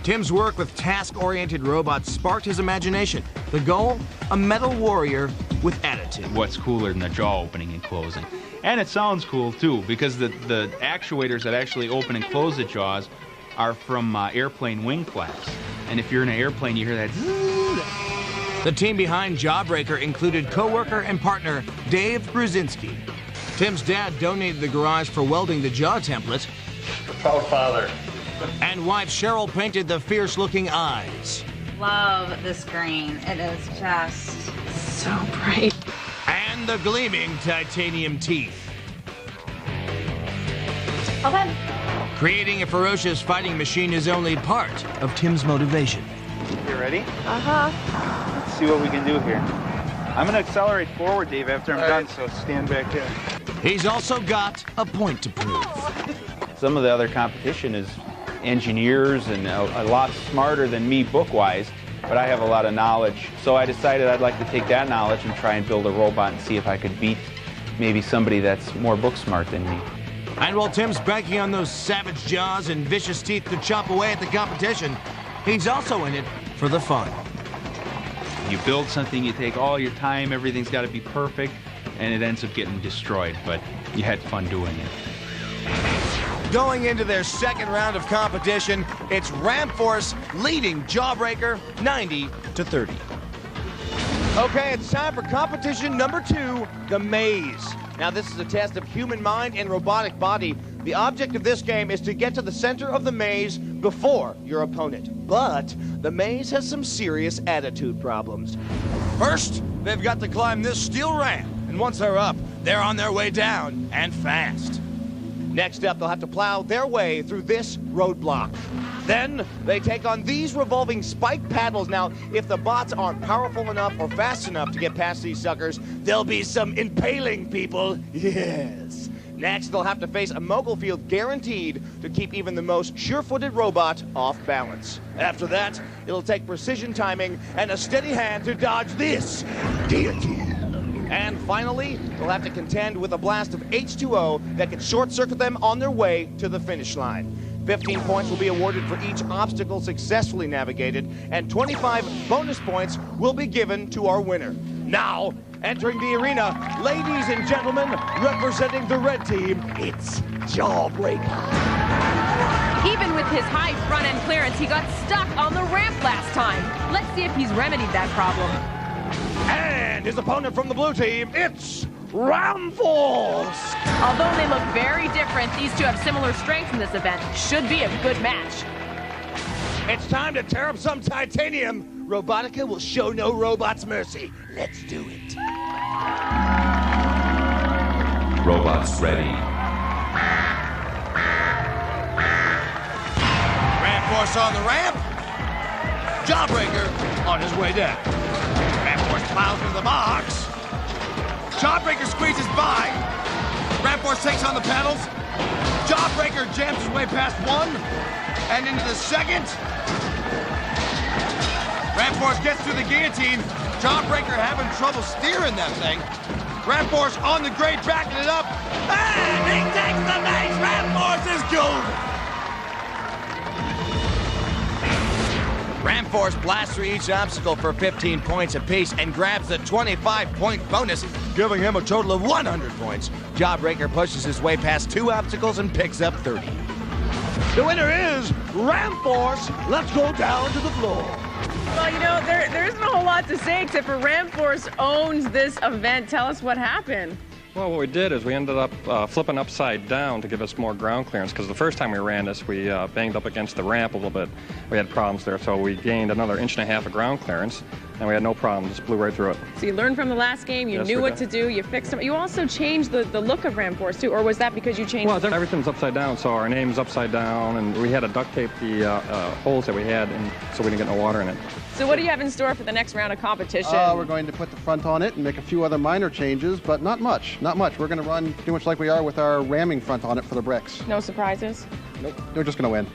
Tim's work with task-oriented robots sparked his imagination. The goal? A metal warrior with attitude. What's cooler than the jaw opening and closing? And it sounds cool too, because the actuators that actually open and close the jaws are from airplane wing flaps. And if you're in an airplane, you hear that zzz. The team behind Jawbreaker included co-worker and partner Dave Brzezinski. Tim's dad donated the garage for welding the jaw template. Proud father. And wife Cheryl painted the fierce-looking eyes. Love this green. It is just so bright. And the gleaming titanium teeth. Okay. Creating a ferocious fighting machine is only part of Tim's motivation. You ready? Uh-huh. Let's see what we can do here. I'm going to accelerate forward, Dave, after I'm done, so stand back here. He's also got a point to prove. Some of the other competition is engineers and a lot smarter than me book-wise, but I have a lot of knowledge. So I decided I'd like to take that knowledge and try and build a robot and see if I could beat maybe somebody that's more book-smart than me. And while Tim's banking on those savage jaws and vicious teeth to chop away at the competition, he's also in it for the fun. You build something, you take all your time, everything's got to be perfect, and it ends up getting destroyed, but you had fun doing it. Going into their second round of competition, it's Ramforce leading Jawbreaker 90-30. Okay, it's time for competition number 2, the maze. Now, this is a test of human mind and robotic body. The object of this game is to get to the center of the maze before your opponent. But the maze has some serious attitude problems. First, they've got to climb this steel ramp, and once they're up, they're on their way down, and fast. Next up, they'll have to plow their way through this roadblock. Then, they take on these revolving spike paddles. Now, if the bots aren't powerful enough or fast enough to get past these suckers, there'll be some impaling, people. Yes. Next, they'll have to face a mogul field guaranteed to keep even the most sure-footed robot off balance. After that, it'll take precision timing and a steady hand to dodge this guillotine. And finally, they'll have to contend with a blast of H2O that can short-circuit them on their way to the finish line. 15 points will be awarded for each obstacle successfully navigated, and 25 bonus points will be given to our winner. Now, entering the arena, ladies and gentlemen, representing the red team, it's Jawbreaker. Even with his high front-end clearance, he got stuck on the ramp last time. Let's see if he's remedied that problem. And his opponent from the blue team, it's Ramforce! Although they look very different, these two have similar strengths in this event. Should be a good match. It's time to tear up some titanium. Robotica will show no robots mercy. Let's do it. Robots ready. Ramforce on the ramp. Jawbreaker on his way down. Ramforce plows into the box. Jawbreaker squeezes by. Ramforce takes on the pedals. Jawbreaker jams his way past one and into the second. Ramforce gets through the guillotine. Jawbreaker having trouble steering that thing. Ramforce on the grate, backing it up. And he takes the maze. Ramforce is golden. Ramforce blasts through each obstacle for 15 points apiece and grabs the 25-point bonus, giving him a total of 100 points. Jawbreaker pushes his way past 2 obstacles and picks up 30. The winner is Ramforce. Let's go down to the floor. Well, you know, there isn't a whole lot to say except for Ramforce owns this event. Tell us what happened. Well, what we did is we ended up flipping upside down to give us more ground clearance, because the first time we ran this, we banged up against the ramp a little bit. We had problems there, so we gained another 1.5 inches of ground clearance, and we had no problem, just blew right through it. So you learned from the last game, you knew what to do, you fixed them. You also changed the look of Ramforce, too, or was that because you changed Well, everything's upside down, so our name's upside down, and we had to duct tape the holes that we had so we didn't get no water in it. So what do you have in store for the next round of competition? We're going to put the front on it and make a few other minor changes, but not much. Not much. We're going to run pretty much like we are with our ramming front on it for the bricks. No surprises? Nope. We're just going to win.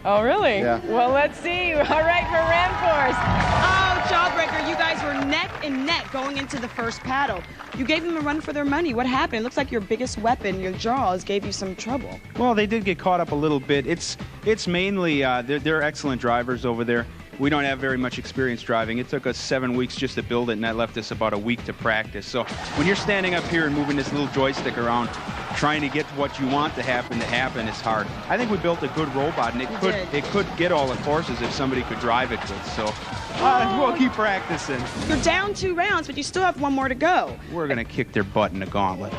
Oh, really? Yeah. Well, let's see. All right, for Ramforce. Oh, Jawbreaker, you guys were neck and neck going into the first paddle. You gave them a run for their money. What happened? It looks like your biggest weapon, your jaws, gave you some trouble. Well, they did get caught up a little bit. It's mainly, they're excellent drivers over there. We don't have very much experience driving. It took us 7 weeks just to build it, and that left us about a week to practice. So when you're standing up here and moving this little joystick around, trying to get what you want to happen is hard. I think we built a good robot, and it could get all the forces if somebody could drive it good. So we'll keep practicing. You're down 2 rounds, but you still have 1 more to go. We're going to kick their butt in the gauntlet.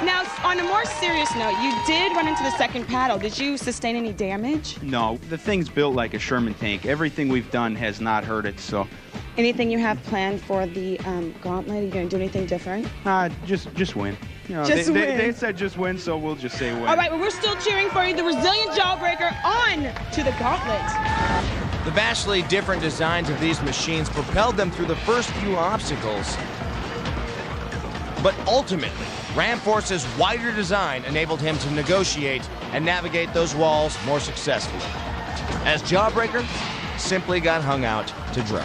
Now, on a more serious note, you did run into the second paddle. Did you sustain any damage? No, the thing's built like a Sherman tank. Everything we've done has not hurt it, so. Anything you have planned for the gauntlet? Are you going to do anything different? Just win. You know, just win. They said just win, so we'll just say win. All right, well, we're still cheering for you, the resilient Jawbreaker, on to the gauntlet. The vastly different designs of these machines propelled them through the first few obstacles. But ultimately, Ramforce's wider design enabled him to negotiate and navigate those walls more successfully, as Jawbreaker simply got hung out to dry.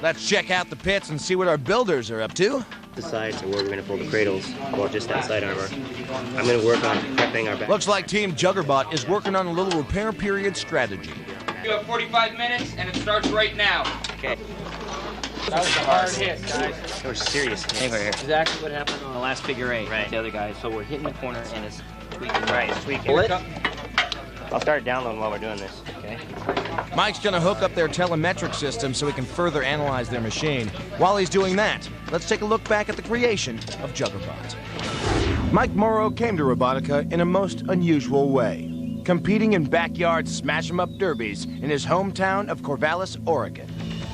Let's check out the pits and see what our builders are up to. The sides are where we're going to pull the cradles, well, just that side armor. I'm going to work on prepping our back. Looks like Team Juggerbot is working on a little repair period strategy. You have 45 minutes, and it starts right now. Okay. That was a hard hit, guys. They were serious hits. Exactly what happened on the last figure 8 with the other guy. So we're hitting the corner and it's tweaking. Right, it's tweaking. I'll start downloading while we're doing this. Okay. Mike's gonna hook up their telemetric system so he can further analyze their machine. While he's doing that, let's take a look back at the creation of Juggerbot. Mike Morrow came to Robotica in a most unusual way, competing in backyard smash-em-up derbies in his hometown of Corvallis, Oregon.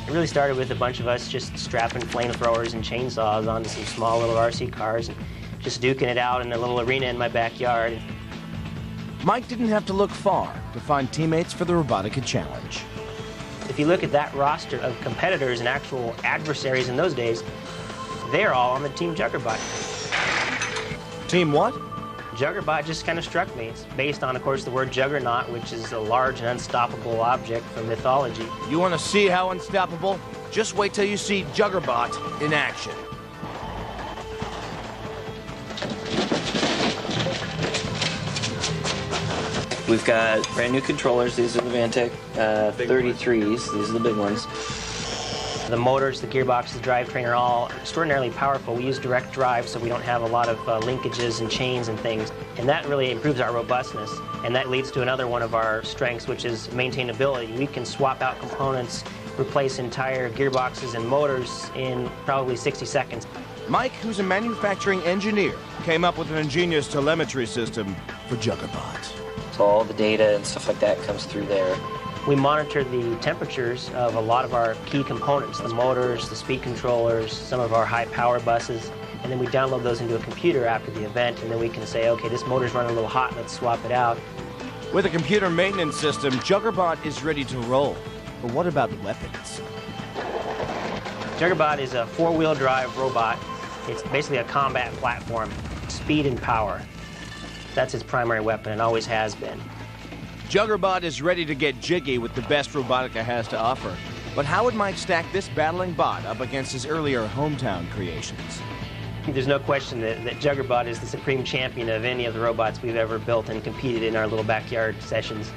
It really started with a bunch of us just strapping flamethrowers and chainsaws onto some small little RC cars and just duking it out in a little arena in my backyard. Mike didn't have to look far to find teammates for the Robotica Challenge. If you look at that roster of competitors and actual adversaries in those days, they're all on the Team Juggerbot. Team what? Juggerbot just kind of struck me. It's based on, of course, the word juggernaut, which is a large and unstoppable object from mythology. You want to see how unstoppable? Just wait till you see Juggerbot in action. We've got brand new controllers. These are the Vantec 33s. These are the big ones. The motors, the gearbox, the drivetrain are all extraordinarily powerful. We use direct drive, so we don't have a lot of linkages and chains and things. And that really improves our robustness. And that leads to another one of our strengths, which is maintainability. We can swap out components, replace entire gearboxes and motors in probably 60 seconds. Mike, who's a manufacturing engineer, came up with an ingenious telemetry system for Juggerbot. So all the data and stuff like that comes through there. We monitor the temperatures of a lot of our key components, the motors, the speed controllers, some of our high power buses, and then we download those into a computer after the event, and then we can say, okay, this motor's running a little hot, let's swap it out. With a computer maintenance system, Juggerbot is ready to roll. But what about weapons? Juggerbot is a 4-wheel drive robot. It's basically a combat platform, speed and power. That's its primary weapon and always has been. Juggerbot is ready to get jiggy with the best Robotica has to offer. But how would Mike stack this battling bot up against his earlier hometown creations? There's no question that Juggerbot is the supreme champion of any of the robots we've ever built and competed in our little backyard sessions.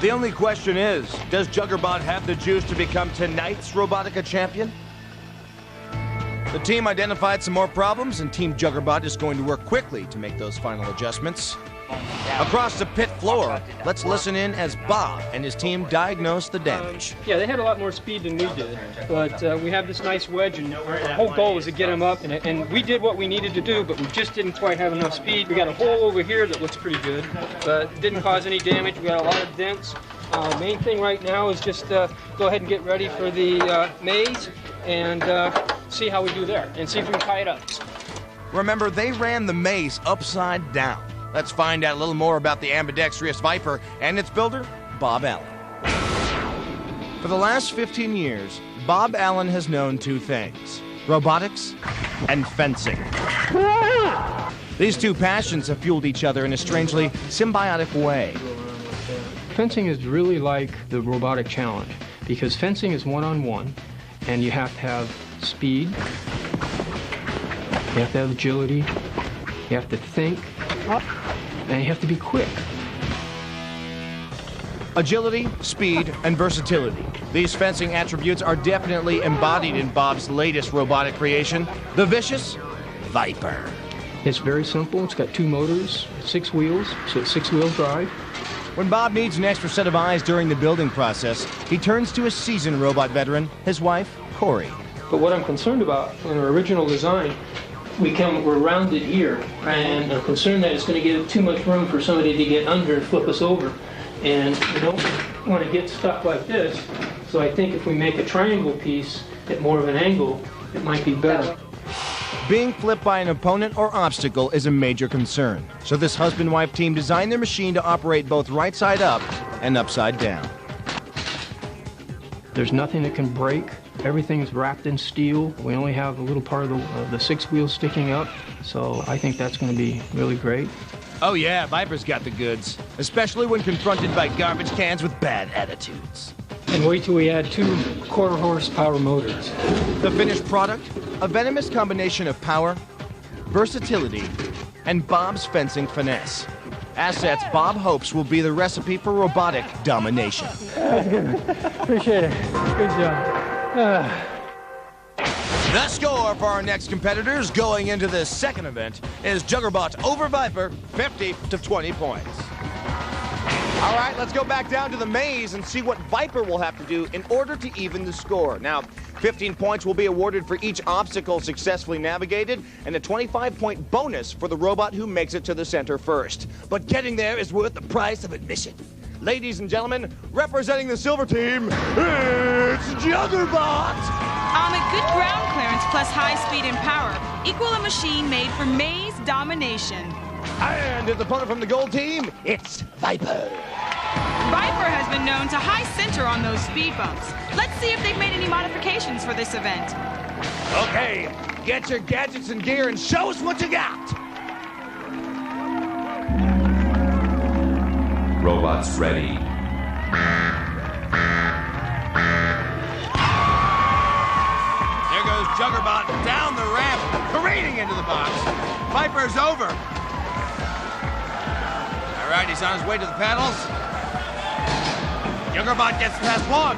The only question is, does Juggerbot have the juice to become tonight's Robotica champion? The team identified some more problems, and Team Juggerbot is going to work quickly to make those final adjustments. Across the pit floor, let's listen in as Bob and his team diagnose the damage. Yeah, they had a lot more speed than we did, but we have this nice wedge, and our whole goal was to get them up, and we did what we needed to do, but we just didn't quite have enough speed. We got a hole over here that looks pretty good, but didn't cause any damage. We got a lot of dents. Main thing right now is just go ahead and get ready for the maze and see how we do there, and see if we can tie it up. Remember, they ran the maze upside down. Let's find out a little more about the ambidextrous Viper and its builder, Bob Allen. For the last 15 years, Bob Allen has known two things: robotics and fencing. These two passions have fueled each other in a strangely symbiotic way. fencing is really like the robotic challenge because fencing is one-on-one, and you have to have speed, you have to have agility, you have to think, and you have to be quick. Agility, speed, and versatility. These fencing attributes are definitely embodied in Bob's latest robotic creation, the vicious Viper. It's very simple. It's got 2 motors, 6 wheels, so it's 6-wheel drive. When Bob needs an extra set of eyes during the building process, he turns to a seasoned robot veteran, his wife, Corey. But what I'm concerned about in our original design, we're rounded here, and I'm concerned that it's going to give too much room for somebody to get under and flip us over. And we don't want to get stuck like this, so I think if we make a triangle piece at more of an angle, it might be better. Being flipped by an opponent or obstacle is a major concern, so this husband-wife team designed their machine to operate both right side up and upside down. There's nothing that can break. Everything's wrapped in steel. We only have a little part of the 6 wheels sticking up, so I think that's going to be really great. Oh yeah, Viper's got the goods, especially when confronted by garbage cans with bad attitudes. And wait till we add 2 quarter-horsepower motors. The finished product, a venomous combination of power, versatility, and Bob's fencing finesse. Assets Bob hopes will be the recipe for robotic domination. That's good. Appreciate it. Good job. The score for our next competitors going into this second event is Juggerbot over Viper, 50 to 20 points. All right, let's go back down to the maze and see what Viper will have to do in order to even the score. Now, 15 points will be awarded for each obstacle successfully navigated, and a 25-point bonus for the robot who makes it to the center first. But getting there is worth the price of admission. Ladies and gentlemen, representing the silver team, it's Juggerbot! A good ground clearance plus high speed and power equal a machine made for maze domination. And his opponent from the gold team, it's Viper. Viper has been known to high center on those speed bumps. Let's see if they've made any modifications for this event. Okay, get your gadgets and gear and show us what you got. Robots ready. There goes Juggerbot down the ramp, careening into the box. Viper's over. All right, he's on his way to the pedals. Juggerbot gets past 1,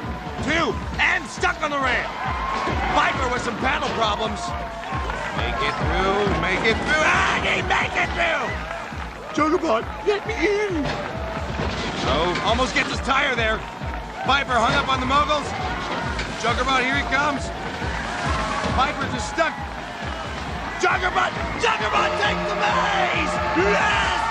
2, and stuck on the ramp. Viper with some paddle problems. Make it through, make it through. Ah, he make it through! Juggerbot, let me in. Oh, almost gets his tire there. Viper hung up on the moguls. Juggerbot, here he comes. Viper just stuck. Juggerbot! Juggerbot takes the maze! Yes!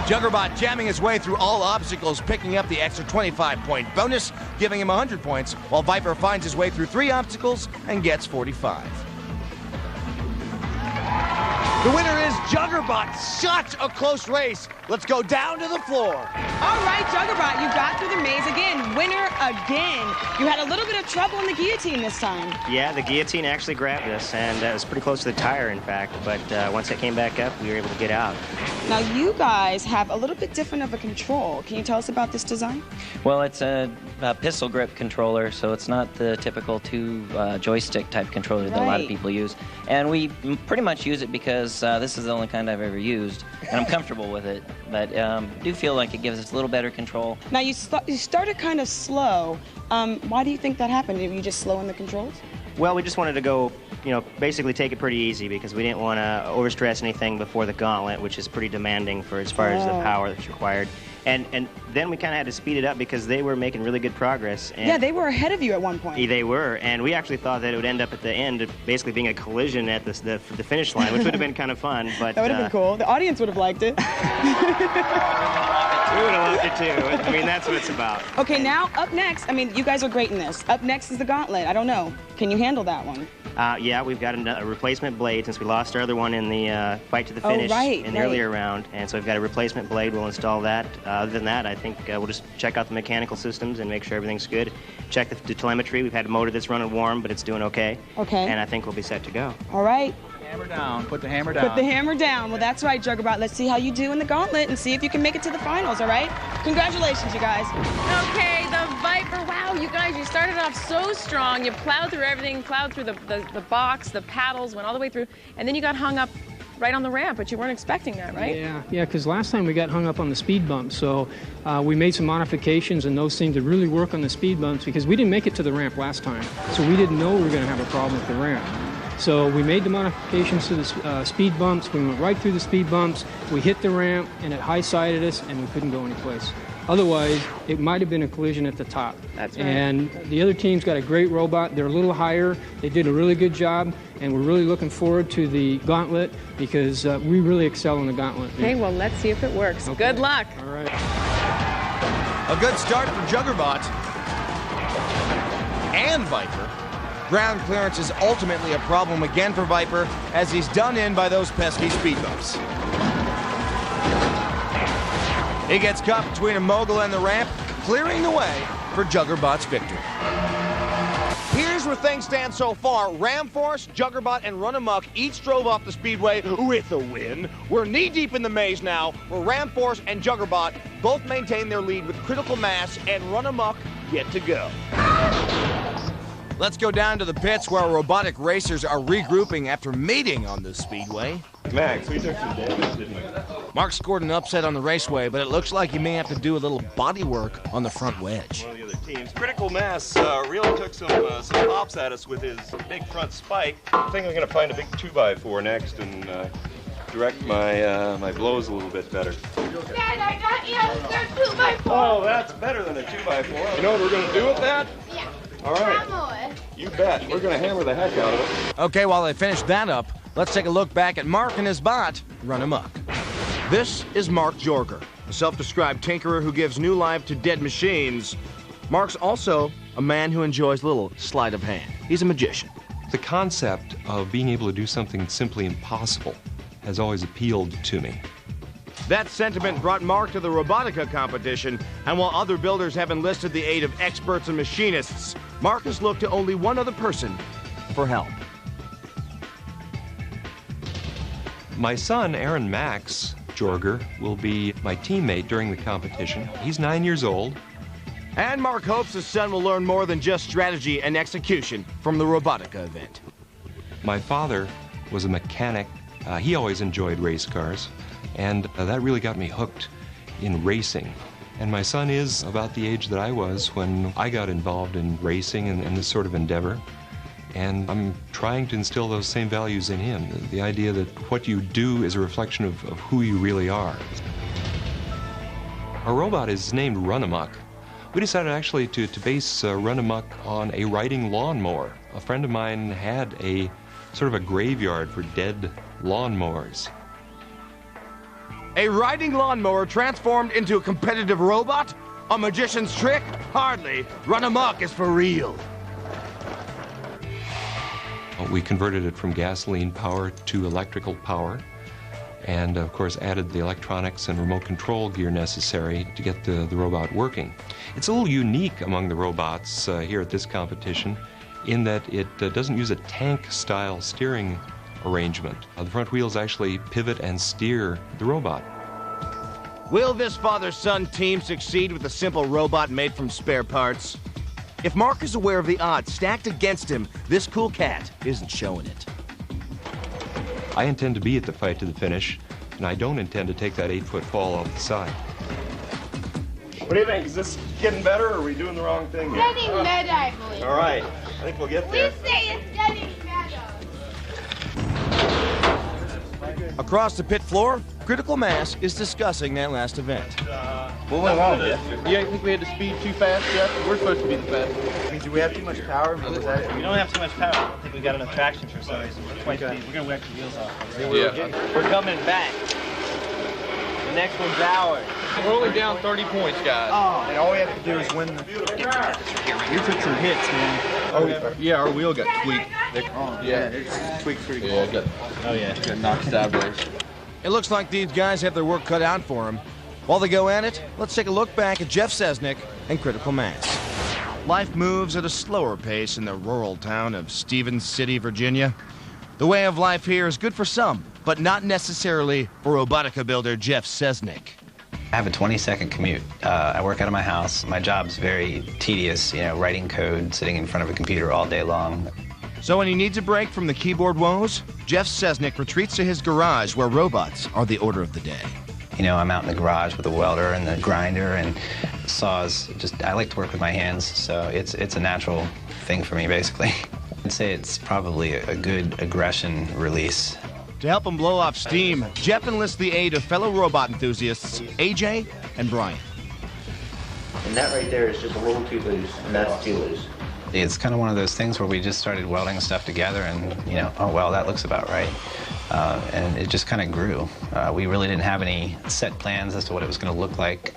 Juggerbot jamming his way through all obstacles, picking up the extra 25-point bonus, giving him 100 points, while Viper finds his way through 3 obstacles and gets 45. The winner is Juggerbot. Such a close race. Let's go down to the floor. All right, Juggerbot, you got through the maze again. Winner again. You had a little bit of trouble in the guillotine this time. Yeah, the guillotine actually grabbed us, and it was pretty close to the tire, in fact. But once it came back up, we were able to get out. Now, you guys have a little bit different of a control. Can you tell us about this design? Well, it's a pistol grip controller, so it's not the typical 2 joystick type controller that a lot of people use. And we pretty much use it because this is the only kind I've ever used, and I'm comfortable with it. But do feel like it gives us a little better control. Now, you started kind of slow. Why do you think that happened? Did you just slow in the controls? Well, we just wanted to go, basically take it pretty easy because we didn't want to overstress anything before the gauntlet, which is pretty demanding for as far as the power that's required. And then we kind of had to speed it up because they were making really good progress. And yeah, they were ahead of you at one point. They were, and we actually thought that it would end up at the end basically being a collision at the finish line, which would have been kind of fun. But that would have been cool. The audience would have liked it. We would have loved it too. I mean, that's what it's about. Okay, now up next, you guys are great in this. Up next is the gauntlet. I don't know. Can you handle that one? Yeah, we've got a replacement blade since we lost our other one in the fight to the finish in the earlier round. And so we've got a replacement blade. We'll install that. Other than that, I think we'll just check out the mechanical systems and make sure everything's good. Check the telemetry. We've had a motor that's running warm, but it's doing okay. Okay. And I think we'll be set to go. All right. Hammer down. Put the hammer down. Put the hammer down. Well, that's right, Juggerbot. Let's see how you do in the gauntlet and see if you can make it to the finals, all right? Congratulations, you guys. Okay, the Viper. Wow, you guys, you started off so strong. You plowed through everything, plowed through the box, the paddles, went all the way through, and then you got hung up right on the ramp, but you weren't expecting that, right? Yeah, because last time we got hung up on the speed bumps, so we made some modifications, and those seemed to really work on the speed bumps because we didn't make it to the ramp last time, so we didn't know we were going to have a problem with the ramp. So we made the modifications to the speed bumps. We went right through the speed bumps. We hit the ramp, and it high-sided us, and we couldn't go anyplace. Otherwise, it might have been a collision at the top. That's right. And the other team's got a great robot. They're a little higher. They did a really good job, and we're really looking forward to the gauntlet because we really excel in the gauntlet. Okay, well, let's see if it works. Okay. Good luck. All right. A good start for Juggerbot and Viper. Ground clearance is ultimately a problem again for Viper as he's done in by those pesky speed bumps. He gets caught between a mogul and the ramp, clearing the way for Juggerbot's victory. Here's where things stand so far. Ramforce, Juggerbot, and Run Amok each drove off the speedway with a win. We're knee-deep in the maze now, where Ramforce and Juggerbot both maintain their lead with critical mass, and Run Amok yet to go. Let's go down to the pits where robotic racers are regrouping after mating on the speedway. Max, we took some damage, didn't we? Mark scored an upset on the raceway, but it looks like he may have to do a little body work on the front wedge. One of the other teams. Critical Mass really took some pops at us with his big front spike. I think I'm going to find a big 2x4 next and direct my blows a little bit better. Dad, I got you a 2x4. Oh, that's better than a 2x4. You know what we're going to do with that? Yeah. All right. You bet. We're going to hammer the heck out of it. Okay, while they finish that up, let's take a look back at Mark and his bot, Run Amok. This is Mark Jorger, a self-described tinkerer who gives new life to dead machines. Mark's also a man who enjoys a little sleight of hand. He's a magician. The concept of being able to do something simply impossible has always appealed to me. That sentiment brought Mark to the Robotica competition, and while other builders have enlisted the aid of experts and machinists, Mark has looked to only one other person for help. My son, Aaron Max Jorger, will be my teammate during the competition. He's 9 years old. And Mark hopes his son will learn more than just strategy and execution from the Robotica event. My father was a mechanic. He always enjoyed race cars, and that really got me hooked in racing. And my son is about the age that I was when I got involved in racing and this sort of endeavor. And I'm trying to instill those same values in him. The idea that what you do is a reflection of who you really are. Our robot is named Run Amok. We decided actually to base Run Amok on a riding lawnmower. A friend of mine had a sort of a graveyard for dead lawnmowers. A riding lawnmower transformed into a competitive robot? A magician's trick? Hardly. Run Amok is for real. We converted it from gasoline power to electrical power, and of course added the electronics and remote control gear necessary to get the robot working. It's a little unique among the robots here at this competition in that it doesn't use a tank-style steering arrangement. The front wheels actually pivot and steer the robot. Will this father-son team succeed with a simple robot made from spare parts? If Mark is aware of the odds stacked against him, this cool cat isn't showing it. I intend to be at the fight to the finish, and I don't intend to take that 8-foot fall off the side. What do you think? Is this getting better, or are we doing the wrong thing here? Getting better, I believe. All right. I think we'll get there. We say it's getting better. Across the pit floor, Critical Mass is discussing that last event. What went wrong, Jeff? You think we had to speed too fast, Jeff? We're supposed to be the fastest. Do we have too much power? We don't have too much power. I don't think we got enough traction for some reason. We're going to whack the wheels off. Yeah. We're coming back. The next one's ours. We're only down 30 points, guys. Oh. And all we have to do is win the... You took some hits, man. Oh, yeah, our wheel got tweaked. Yeah, it's tweaked pretty good. Got knocked sideways. It looks like these guys have their work cut out for them. While they go at it, let's take a look back at Jeff Sesnick and Critical Mass. Life moves at a slower pace in the rural town of Stevens City, Virginia. The way of life here is good for some, but not necessarily for Robotica builder Jeff Sesnick. I have a 20-second commute. I work out of my house. My job's very tedious, writing code, sitting in front of a computer all day long. So when he needs a break from the keyboard woes, Jeff Sesnick retreats to his garage where robots are the order of the day. I'm out in the garage with a welder and the grinder and saws. I like to work with my hands, so it's a natural thing for me, basically. I'd say it's probably a good aggression release. To help him blow off steam, Jeff enlists the aid of fellow robot enthusiasts, AJ and Brian. And that right there is just a little too loose, and that's too loose. It's kind of one of those things where we just started welding stuff together and, oh, well, that looks about right. And it just kind of grew. We really didn't have any set plans as to what it was going to look like.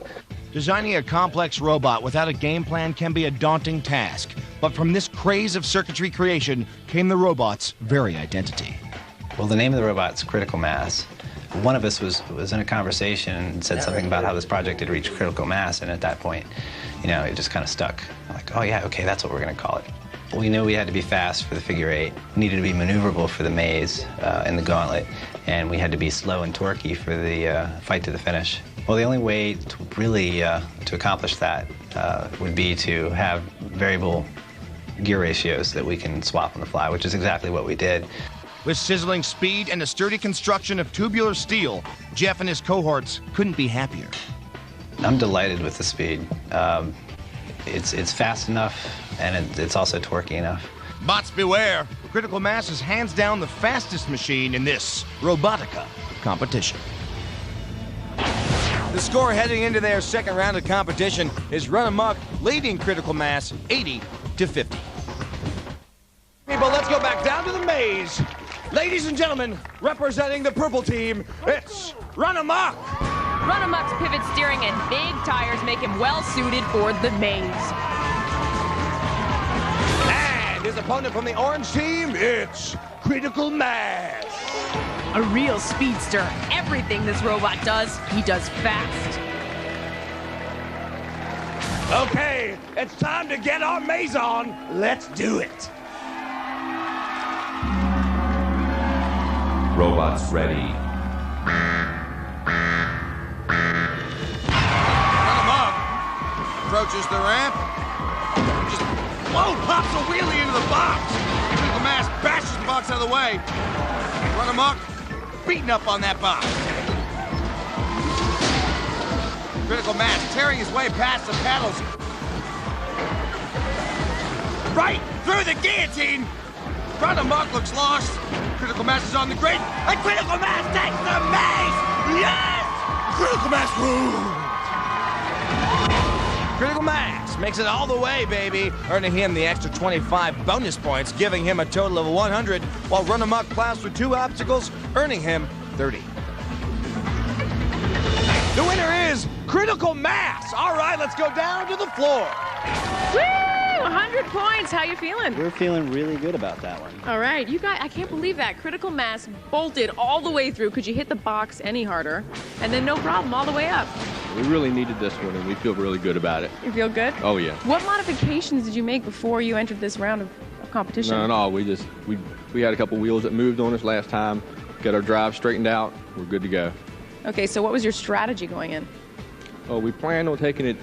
Designing a complex robot without a game plan can be a daunting task, but from this craze of circuitry creation came the robot's very identity. Well, the name of the robot's Critical Mass. One of us was in a conversation and said something about how this project had reached critical mass, and at that point, it just kind of stuck. Like, oh yeah, okay, that's what we're going to call it. We knew we had to be fast for the figure eight, needed to be maneuverable for the maze and the gauntlet, and we had to be slow and torquey for the fight to the finish. Well, the only way to really to accomplish that would be to have variable gear ratios that we can swap on the fly, which is exactly what we did. With sizzling speed and a sturdy construction of tubular steel, Jeff and his cohorts couldn't be happier. I'm delighted with the speed. It's fast enough, and it's also torquey enough. Bots beware! Critical Mass is hands down the fastest machine in this Robotica competition. The score heading into their second round of competition is Run Amok leading Critical Mass 80-50. People, let's go back down to the maze. Ladies and gentlemen, representing the purple team, it's Run Amok. Run Amok's pivot steering and big tires make him well suited for the maze. And his opponent from the orange team, it's Critical Mass. A real speedster. Everything this robot does, he does fast. Okay, it's time to get our maze on. Let's do it. Robots ready. Run Amok approaches the ramp. Just, whoa, pops a wheelie into the box. Critical Mass bashes the box out of the way. Run Amok beating up on that box. Critical Mass tearing his way past the pedals. Right through the guillotine. Run Amok looks lost. Critical Mass is on the grid, and Critical Mass takes the maze! Yes! Critical Mass rules! Critical Mass makes it all the way, baby, earning him the extra 25 bonus points, giving him a total of 100, while Run Amok plows through 2 obstacles, earning him 30. The winner is Critical Mass. All right, let's go down to the floor. Woo! 100 points. How you feeling? We're feeling really good about that one. All right, you guys, I can't believe that. Critical Mass bolted all the way through. Could you hit the box any harder? And then no problem, all the way up. We really needed this one, and we feel really good about it. You feel good? Oh, yeah. What modifications did you make before you entered this round of competition? No, we had a couple wheels that moved on us last time, got our drive straightened out, we're good to go. Okay, so what was your strategy going in? Oh, we planned on taking it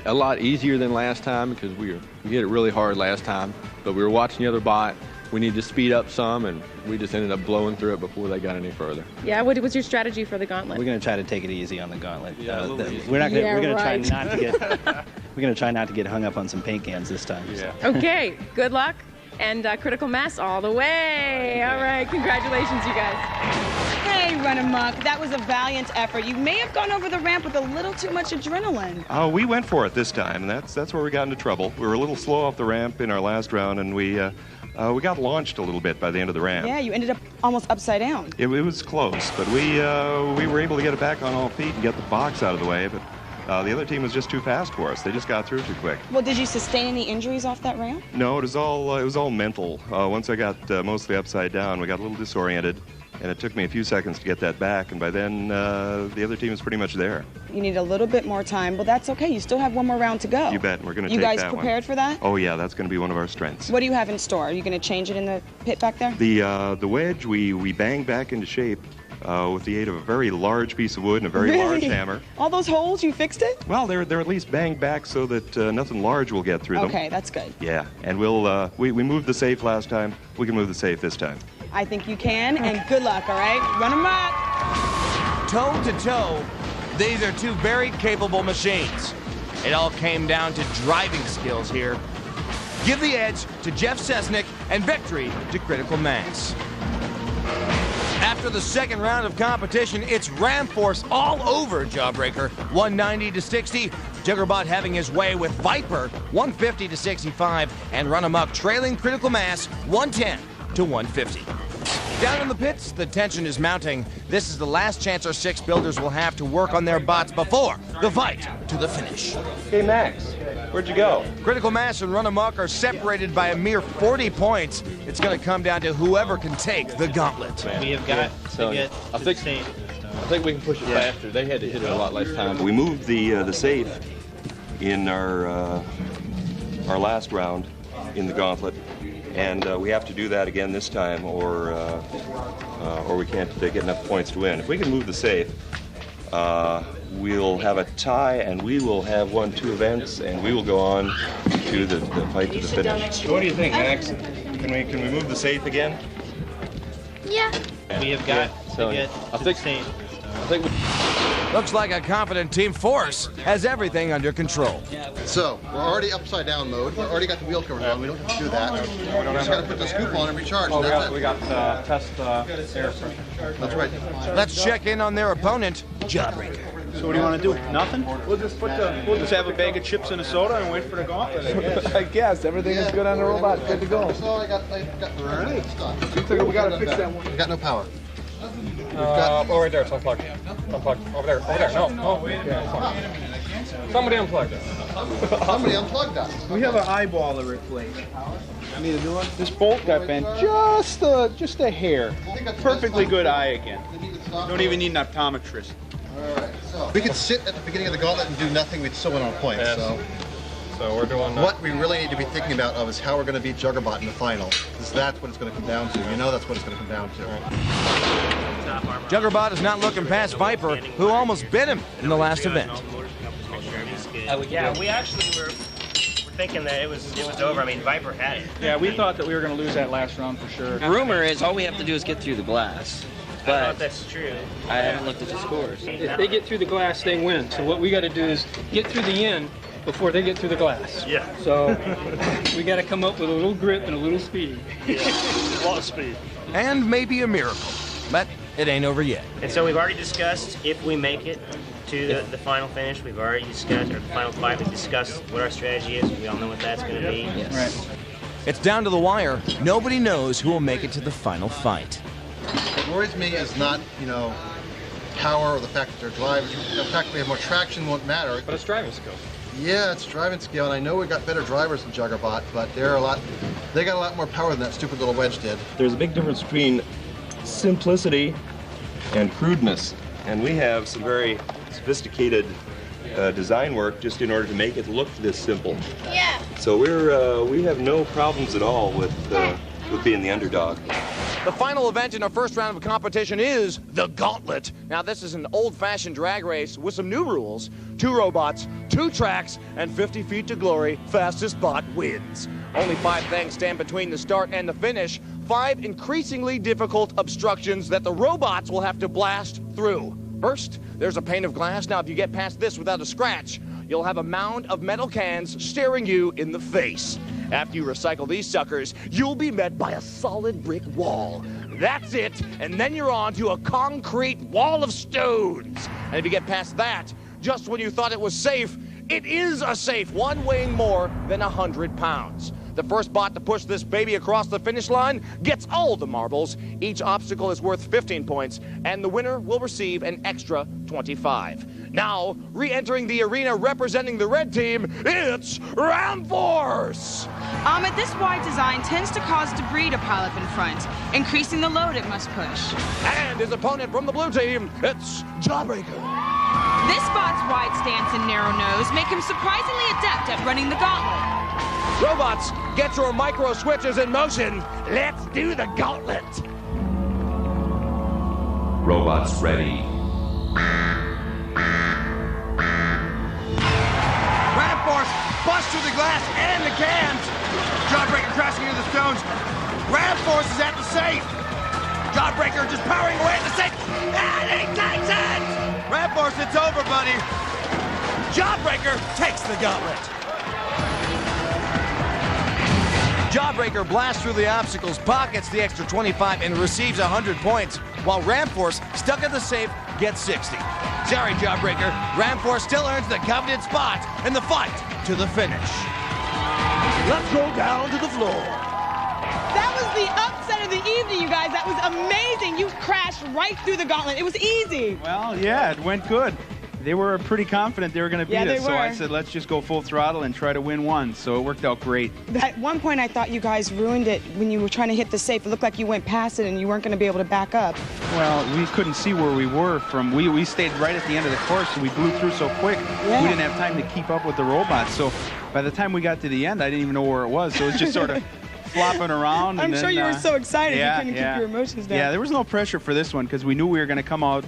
a lot easier than last time because we hit it really hard last time, but we were watching the other bot. We needed to speed up some, and we just ended up blowing through it before they got any further. Yeah, what was your strategy for the gauntlet? We're going to try to take it easy on the gauntlet. Yeah, we're going to try not to get we're going to try not to get hung up on some paint cans this time. Yeah. Okay, good luck, and Critical Mass all the way. All right, congratulations, you guys. Hey, Run Amok, that was a valiant effort. You may have gone over the ramp with a little too much adrenaline. Oh, we went for it this time, and that's where we got into trouble. We were a little slow off the ramp in our last round, and we got launched a little bit by the end of the ramp. Yeah, you ended up almost upside down. It was close, but we were able to get it back on all feet and get the box out of the way, but the other team was just too fast for us. They just got through too quick. Well, did you sustain any injuries off that ramp? No, it was all mental. Once I got mostly upside down, we got a little disoriented. and it took me a few seconds to get that back, and by then the other team is pretty much there. You need a little bit more time, but that's okay. You still have one more round to go. You bet. We're going to take You that guys one. prepared for that? Oh yeah, that's going to be one of our strengths. What do you have in store? Are you going to change it in the pit back there? The wedge we banged back into shape with the aid of a very large piece of wood and a very large hammer. All those holes, you fixed it? Well, they're at least banged back so that nothing large will get through them. Okay, that's good. Yeah, and we moved the safe last time. We can move the safe this time. I think you can, and good luck, all right? Run them up. Toe to toe, these are two very capable machines. It all came down to driving skills here. Give the edge to Jeff Sesnick and victory to Critical Mass. After the second round of competition, it's Ram Force all over Jawbreaker, 190 to 60. Juggerbot having his way with Viper, 150 to 65, and Run Amok trailing Critical Mass, 110 to 150. Down in the pits, the tension is mounting. This is the last chance our 6 builders will have to work on their bots before the fight to the finish. Hey, Max, where'd you go? Critical Mass and Run Amok are separated by a mere 40 points. It's going to come down to whoever can take the gauntlet. We have got to get I think we can push it faster. They had to hit it a lot last time. We moved the safe in our last round in the gauntlet, and we have to do that again this time, or we can't get enough points to win. If we can move the safe, we'll have a tie, and we will have won 2 events, and we will go on to the fight to the finish. What do you think, Max? Can we move the safe again? Yeah. We have got to get I think Looks like a confident Team Force has everything under control. So, we're already upside down mode. We've already got the wheel covers on. We don't have to do that. We just got to put the scoop on and recharge. Oh, and we got test air pressure. That's right. Let's check in on their opponent, Jawbreaker. So what do you want to do? Nothing? We'll just have a bag of chips and a soda and wait for the gauntlet, I guess. I guess everything is good on the robot. Good to go. So I got the stuff. We got to fix that one. We got no power. Right there, it's unplugged. Unplugged. Over there. No. Yeah, somebody unplugged it. Somebody unplugged that. We have an eyeball to replace. Need a new one? This bolt got bent just a hair. Perfectly good eye again. Don't even need an optometrist. Alright, so we could sit at the beginning of the gauntlet and do nothing, we'd still win on points. Yes. So we're doing what we really need to be thinking about is how we're going to beat Juggerbot in the final. Because that's what it's going to come down to. You know that's what it's going to come down to. Juggerbot is not looking past Viper, who almost bit him in the last event. Yeah, we actually were thinking that it was over. I mean, Viper had it. Yeah, we thought that we were going to lose that last round for sure. The rumor is all we have to do is get through the glass. I don't know if that's true. I haven't looked at the scores. If they get through the glass, they win. So what we got to do is get through the end before they get through the glass. Yeah. So we got to come up with a little grip and a little speed. Yeah. A lot of speed. And maybe a miracle. But it ain't over yet. And so we've already discussed if we make it to the final finish. We've already discussed, or the final fight, we've discussed what our strategy is. We all know what that's going to be. Yes. Right. It's down to the wire. Nobody knows who will make it to the final fight. What worries me is not, power or the fact that they're driving. The fact we have more traction won't matter. But it's driving skills. Yeah, it's driving skill, and I know we've got better drivers than Juggerbot, but they got a lot more power than that stupid little wedge did. There's a big difference between simplicity and crudeness, and we have some very sophisticated design work just in order to make it look this simple. Yeah. So we have no problems at all with being the underdog. The final event in our first round of competition is the Gauntlet. Now, this is an old-fashioned drag race with some new rules. 2 robots, 2 tracks, and 50 feet to glory. Fastest bot wins. Only 5 things stand between the start and the finish. 5 increasingly difficult obstructions that the robots will have to blast through. First, there's a pane of glass. Now, if you get past this without a scratch, you'll have a mound of metal cans staring you in the face. After you recycle these suckers, you'll be met by a solid brick wall. That's it, and then you're on to a concrete wall of stones. And if you get past that, just when you thought it was safe, it is a safe, one weighing more than 100 pounds. The first bot to push this baby across the finish line gets all the marbles. Each obstacle is worth 15 points, and the winner will receive an extra 25. Now, re-entering the arena representing the red team, it's Ram Force! Ahmed, this wide design tends to cause debris to pile up in front, increasing the load it must push. And his opponent from the blue team, it's Jawbreaker. This bot's wide stance and narrow nose make him surprisingly adept at running the gauntlet. Robots, get your micro switches in motion. Let's do the gauntlet. Robots ready. Ram Force busts through the glass and the cans. Jawbreaker crashing into the stones. Ram Force is at the safe. Jawbreaker just powering away at the safe. And he takes it! Ram Force, it's over, buddy. Jawbreaker takes the gauntlet. Jawbreaker blasts through the obstacles, pockets the extra 25, and receives 100 points, while Ram Force, stuck at the safe, gets 60. Sorry, Jawbreaker. Ram Force still earns the coveted spot in the fight to the finish. Let's go down to the floor. That was the upset of the evening, you guys. That was amazing. You crashed right through the gauntlet. It was easy. Well, yeah, it went good. They were pretty confident they were going to beat us, so were. I said, let's just go full throttle and try to win one. So it worked out great. At one point, I thought you guys ruined it when you were trying to hit the safe. It looked like you went past it and you weren't going to be able to back up. Well, we couldn't see where we were from. We stayed right at the end of the course, and we blew through so quick. Yeah. We didn't have time to keep up with the robots. So by the time we got to the end, I didn't even know where it was. So it was just sort of flopping around. I'm and sure then, you were so excited yeah, you couldn't keep your emotions down. Yeah, there was no pressure for this one because we knew we were going to come out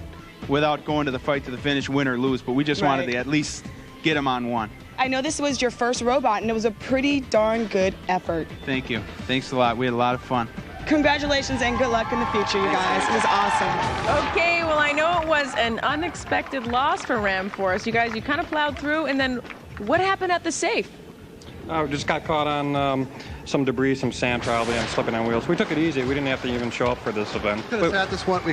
without going to the fight to the finish, win or lose, but we just wanted to at least get them on one. I know this was your first robot, and it was a pretty darn good effort. Thank you. Thanks a lot. We had a lot of fun. Congratulations and good luck in the future, you guys. It was awesome. Okay, well, I know it was an unexpected loss for Ram Force. You guys, you kind of plowed through, and then what happened at the safe? Just got caught on some debris, some sand probably, and slipping on wheels. We took it easy. We didn't have to even show up for this event. We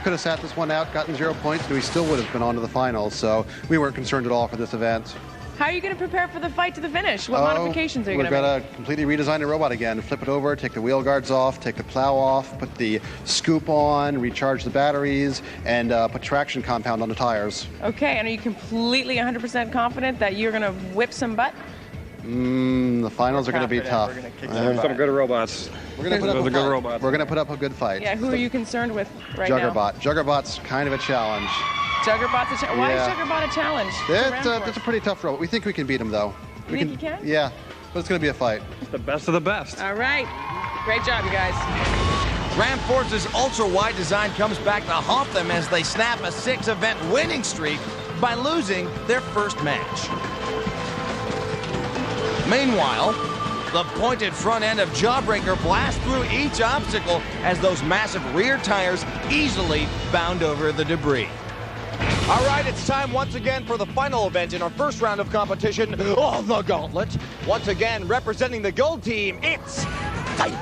could have sat this one out, gotten 0 points, and we still would have been on to the finals. So we weren't concerned at all for this event. How are you going to prepare for the fight to the finish? What modifications are you going to make? We're going to completely redesign the robot again. Flip it over, take the wheel guards off, take the plow off, put the scoop on, recharge the batteries, and put traction compound on the tires. Okay, and are you completely 100% confident that you're going to whip some butt? The finals are going to be tough. We're going to kick some good robots. We're going to put up a good robots. We're going to put up a good fight. Yeah, who are you concerned with right now? Juggerbot's kind of a challenge. Juggerbot's a challenge. Why is Juggerbot a challenge? It's a pretty tough robot. We think we can beat him, though. You think you can? Yeah, but it's going to be a fight. It's the best of the best. All right. Great job, you guys. Ram Force's ultra-wide design comes back to haunt them as they snap a 6-event winning streak by losing their first match. Meanwhile, the pointed front end of Jawbreaker blasts through each obstacle as those massive rear tires easily bound over the debris. All right, it's time once again for the final event in our first round of competition, the Gauntlet. Once again, representing the gold team, it's Viper.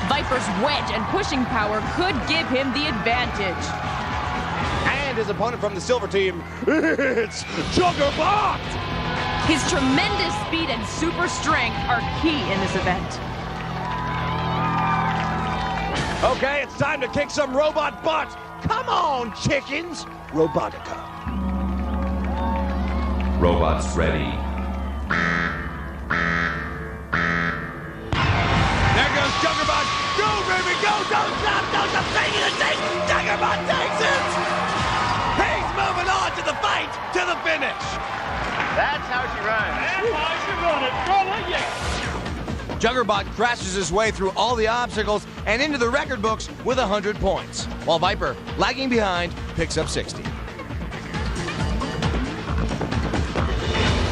Viper's wedge and pushing power could give him the advantage. And his opponent from the silver team, it's Juggerbot. His tremendous speed and super strength are key in this event. Okay, it's time to kick some robot butt. Come on, chickens. Robotica. Robots ready. There goes Juggerbot. Go, baby, go. Don't stop. Don't stop. Taking the chase. Juggerbot takes it. He's moving on to the fight, to the finish. That's how she runs. That's how she runs it. Brother, yeah. Juggerbot crashes his way through all the obstacles and into the record books with 100 points, while Viper, lagging behind, picks up 60.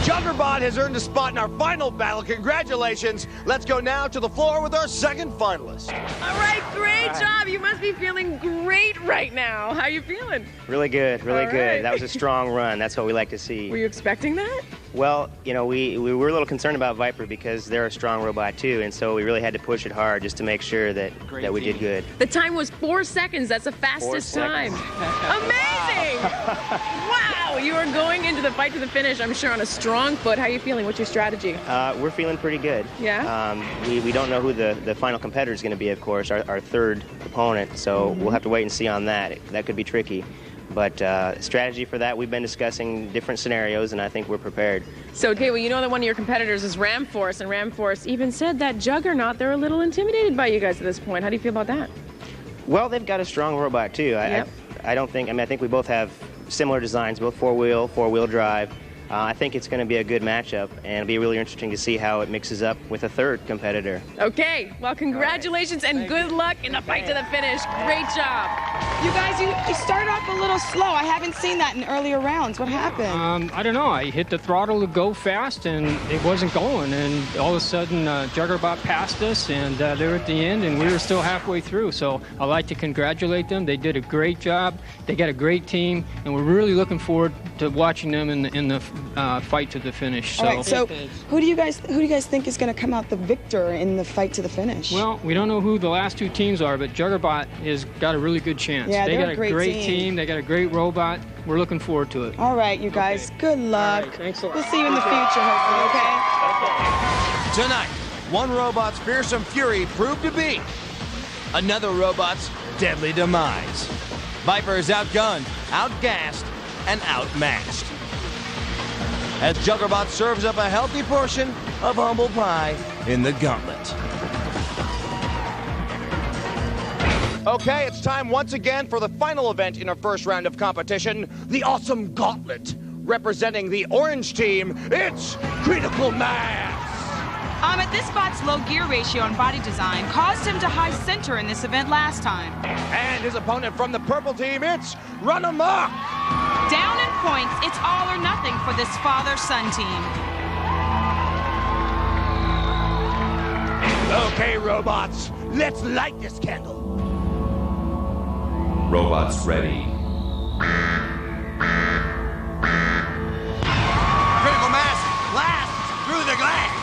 Juggerbot has earned a spot in our final battle. Congratulations. Let's go now to the floor with our second finalist. All right, great job. You must be feeling great right now. How you feeling? Really good, really All good. right. That was a strong run. That's what we like to see. Were you expecting that? Well, you know, we were a little concerned about Viper because they're a strong robot too, and so we really had to push it hard just to make sure that we did good. The time was 4 seconds. That's the fastest time. Amazing! Wow, you are going into the fight to the finish, I'm sure, on a strong foot. How are you feeling? What's your strategy? We're feeling pretty good. Yeah? We don't know who the final competitor is going to be, of course, our third opponent, so we'll have to wait and see on that. That could be tricky. But strategy for that, we've been discussing different scenarios, and I think we're prepared. So, okay, well, you know that one of your competitors is Ram Force, and Ram Force even said that Juggernaut, they're a little intimidated by you guys at this point. How do you feel about that? Well, they've got a strong robot, too. Yep. I think we both have similar designs, both four-wheel drive. I think it's going to be a good matchup, and it'll be really interesting to see how it mixes up with a third competitor. Okay, well, congratulations and good luck in the fight to the finish. Great job. You guys, you started off a little slow. I haven't seen that in earlier rounds. What happened? I don't know. I hit the throttle to go fast, and it wasn't going. And all of a sudden, Juggernaut passed us, and they were at the end, and we were still halfway through. So I'd like to congratulate them. They did a great job. They got a great team, and we're really looking forward to watching them in the fight to the finish. All right, so who do you guys think is going to come out the victor in the fight to the finish? Well, we don't know who the last two teams are, but Juggernaut has got a really good chance. Yeah, they they're got a great team. They got a great robot. We're looking forward to it. All right, you guys. Good luck. Right, thanks a lot. We'll see you in the future, hopefully, okay? Tonight, one robot's fearsome fury proved to be another robot's deadly demise. Viper is outgunned, outgassed, and outmatched. As Juggernaut serves up a healthy portion of humble pie in the gauntlet. Okay, it's time once again for the final event in our first round of competition, the Awesome Gauntlet. Representing the orange team, it's Critical Mass. This bot's low gear ratio and body design caused him to high center in this event last time. And his opponent from the purple team, it's Run Amok. Down in points, it's all or nothing for this father-son team. Okay, robots, let's light this candle. Robots ready. Critical Mass blasts through the glass.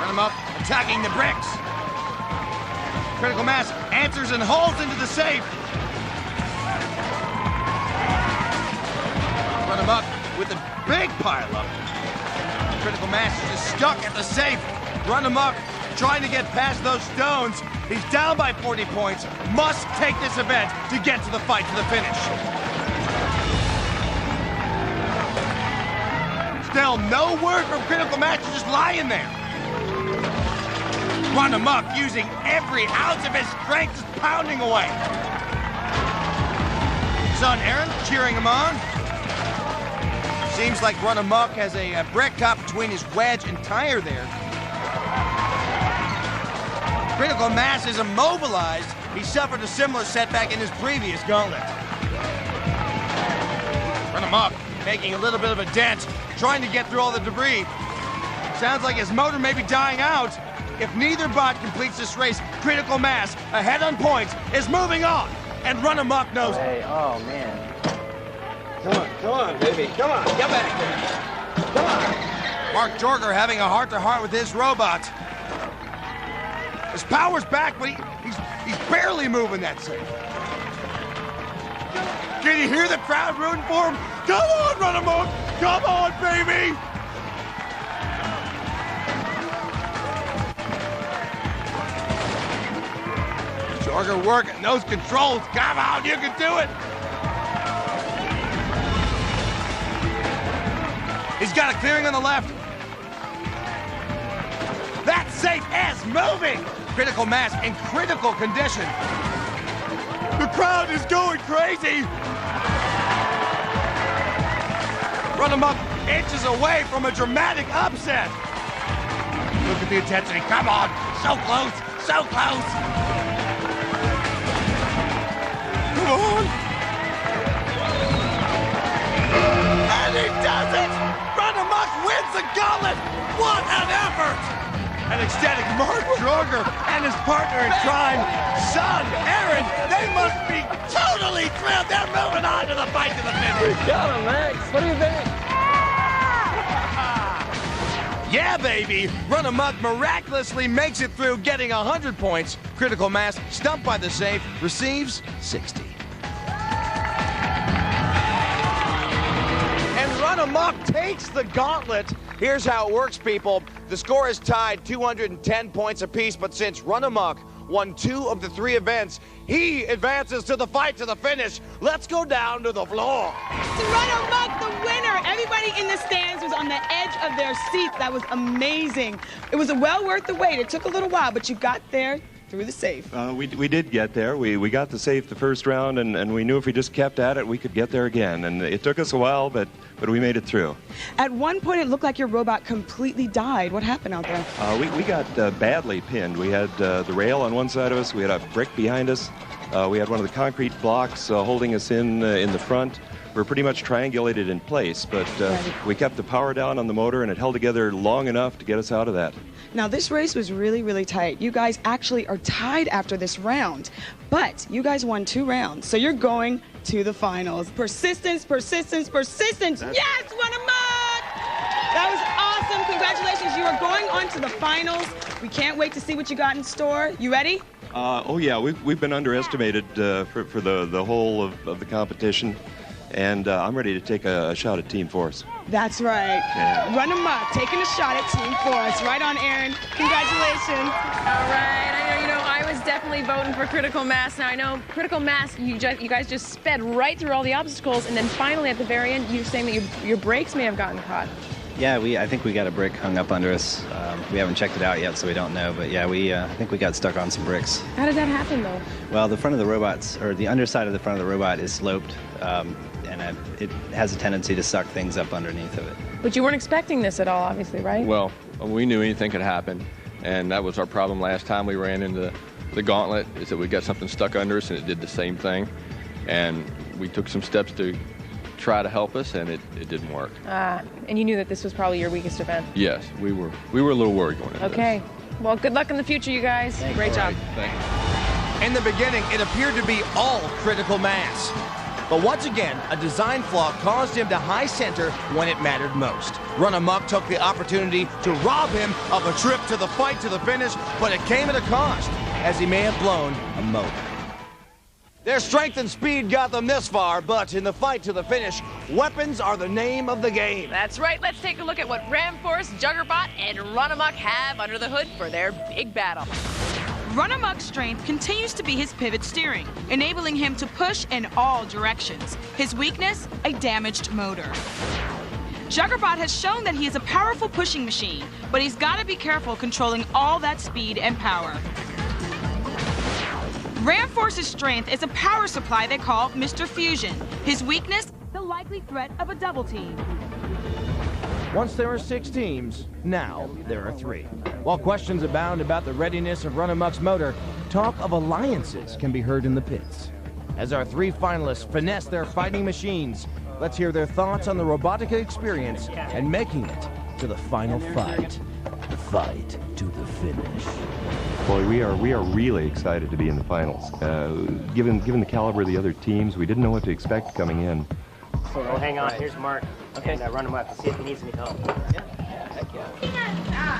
Run him up, attacking the bricks. Critical Mass answers and holds into the safe. Run him up with a big pileup. Critical Mass is just stuck at the safe. Run him up, trying to get past those stones. He's down by 40 points. Must take this event to get to the fight to the finish. Still no word from Critical Mass, just lying there. Run amok, using every ounce of his strength, just pounding away. Son Aaron cheering him on. Seems like Run Amok has a brick caught between his wedge and tire there. Critical Mass is immobilized. He suffered a similar setback in his previous gauntlet. Run Amok making a little bit of a dent, trying to get through all the debris. Sounds like his motor may be dying out. If neither bot completes this race, Critical Mass, ahead on points, is moving on. And Run Amok knows. Hey, oh man. Come on, baby. Come on, get back there. Come on. Mark Jorger having a heart-to-heart with his robot. His power's back, but he's barely moving that safe. Can you hear the crowd rooting for him? Come on, Run Amok! Come on, baby! Jorger working those controls. Come on, you can do it! He's got a clearing on the left. That safe is moving! Critical Mass in critical condition. The crowd is going crazy! Run Amok inches away from a dramatic upset. Look at the intensity. Come on! So close! So close! Come on! And he does it! Run Amok wins the gauntlet! What an effort! An ecstatic Mark Jorger and his partner in crime, son Aaron, they must be totally thrilled. They're moving on to the fight to the finish. We got him, Max. What do you think? Yeah, baby! Run Amok miraculously makes it through, getting 100 points. Critical Mass, stumped by the safe, receives 60. And Run Amok takes the gauntlet. Here's how it works, people. The score is tied 210 points apiece, but since Run Amok won 2 of the 3 events. He advances to the fight to the finish. Let's go down to the floor. Run Amok, the winner. Everybody in the stands was on the edge of their seats. That was amazing. It was well worth the wait. It took a little while, but you got there through the safe. We did get there. We got the safe the first round, and we knew if we just kept at it, we could get there again. And it took us a while, but we made it through. At one point, it looked like your robot completely died. What happened out there? We got badly pinned. We had the rail on one side of us. We had a brick behind us. We had one of the concrete blocks holding us in the front. We're pretty much triangulated in place, but we kept the power down on the motor, and it held together long enough to get us out of that. Now, this race was really, really tight. You guys actually are tied after this round, but you guys won 2 rounds, so you're going to the finals. Persistence, persistence, persistence. Yes, Run Amok! That was awesome. Congratulations. You are going on to the finals. We can't wait to see what you got in store. You ready? Oh, yeah. We've been underestimated for the whole of the competition. And I'm ready to take a shot at Team Force. That's right. Yeah. Run Amok, taking a shot at Team Force. Right on, Aaron. Congratulations. All right. I was definitely voting for Critical Mass. Now, I know Critical Mass, you guys just sped right through all the obstacles, and then finally at the very end, you were saying that your brakes may have gotten caught. Yeah, I think we got a brick hung up under us. We haven't checked it out yet, so we don't know. But yeah, I think we got stuck on some bricks. How did that happen, though? Well, the front of the robots, or the underside of the front of the robot is sloped, and it has a tendency to suck things up underneath of it. But you weren't expecting this at all, obviously, right? Well, we knew anything could happen, and that was our problem last time we ran into the gauntlet, is that we got something stuck under us, and it did the same thing. And we took some steps to try to help us, and it didn't work. And you knew that this was probably your weakest event. Yes, we were a little worried going into Okay. Well, good luck in the future, you guys. Great job. In the beginning, it appeared to be all Critical Mass. But once again, a design flaw caused him to high center when it mattered most. Run Amok took the opportunity to rob him of a trip to the fight to the finish, but it came at a cost, as he may have blown a motor. Their strength and speed got them this far, but in the fight to the finish, weapons are the name of the game. That's right. Let's take a look at what Ramforce, Juggerbot, and Run Amok have under the hood for their big battle. Run Amok's strength continues to be his pivot steering, enabling him to push in all directions. His weakness, a damaged motor. Juggerbot has shown that he is a powerful pushing machine, but he's got to be careful controlling all that speed and power. Ramforce's strength is a power supply they call Mr. Fusion. His weakness, the likely threat of a double team. Once there were 6 teams, now there are 3. While questions abound about the readiness of Run Amok's motor, talk of alliances can be heard in the pits. As our 3 finalists finesse their fighting machines, let's hear their thoughts on the Robotica experience and making it to the final fight. The fight to the finish. Boy, we are really excited to be in the finals. Given the caliber of the other teams, we didn't know what to expect coming in. Oh, hang on. Here's Mark. Okay. And Run Amok to see if he needs any help.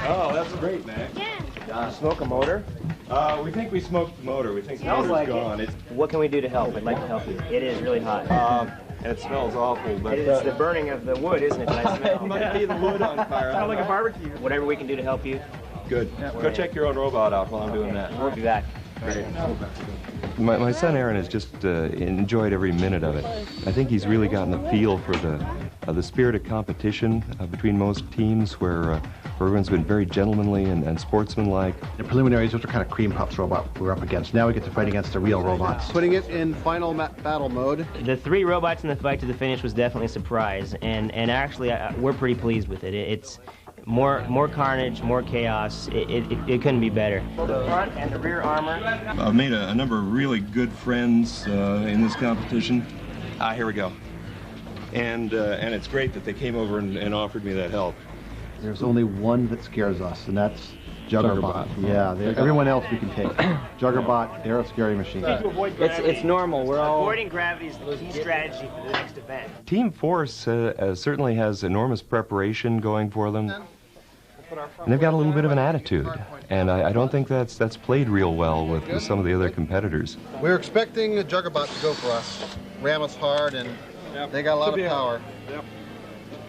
Oh, that's great, Mac. Yeah. Smoke a motor? We think we smoked the motor. We think the Smells motor's like gone. it. What can we do to help? I'd like to help you. It is really hot. And it smells awful. But it's the burning of the wood, isn't it, that I smell? It might be the wood on fire. Sounds like a barbecue. Whatever we can do to help you. Good. Go check your own robot out while I'm doing that. We'll do that. My son Aaron has just enjoyed every minute of it. I think he's really gotten a feel for the spirit of competition between most teams, where everyone's been very gentlemanly and sportsmanlike. The preliminaries, those are kind of cream puffs robot we're up against. Now we get to fight against the real robots. Putting it in final battle mode. The 3 robots in the fight to the finish was definitely a surprise, and actually we're pretty pleased with it. It's more carnage, more chaos. It couldn't be better. The front and the rear armor. I've made a number of really good friends in this competition. Here we go. And it's great that they came over and offered me that help. There's only one that scares us, and that's Juggerbot. Yeah, everyone else we can take. Juggerbot, they're a scary machine. It's normal. We're all avoiding gravity is the key strategy for the next event. Team Force certainly has enormous preparation going for them. And they've got a little bit of an attitude, and I don't think that's played real well with some of the other competitors. We're expecting Juggerbot to go for us, ram us hard, and they got a lot of power.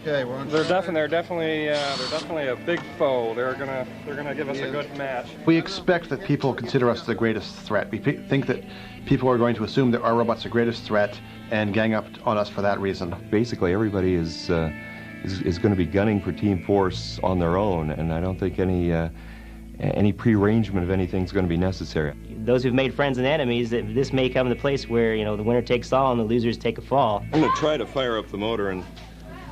Okay, we're on. They're definitely a big foe. They're gonna give us a good match. We expect that people consider us the greatest threat. We think that people are going to assume that our robot's the greatest threat and gang up on us for that reason. Basically, everybody is going to be gunning for Team Force on their own, and I don't think any prearrangement of anything is going to be necessary. Those who've made friends and enemies, this may come to the place where, the winner takes all and the losers take a fall. I'm going to try to fire up the motor and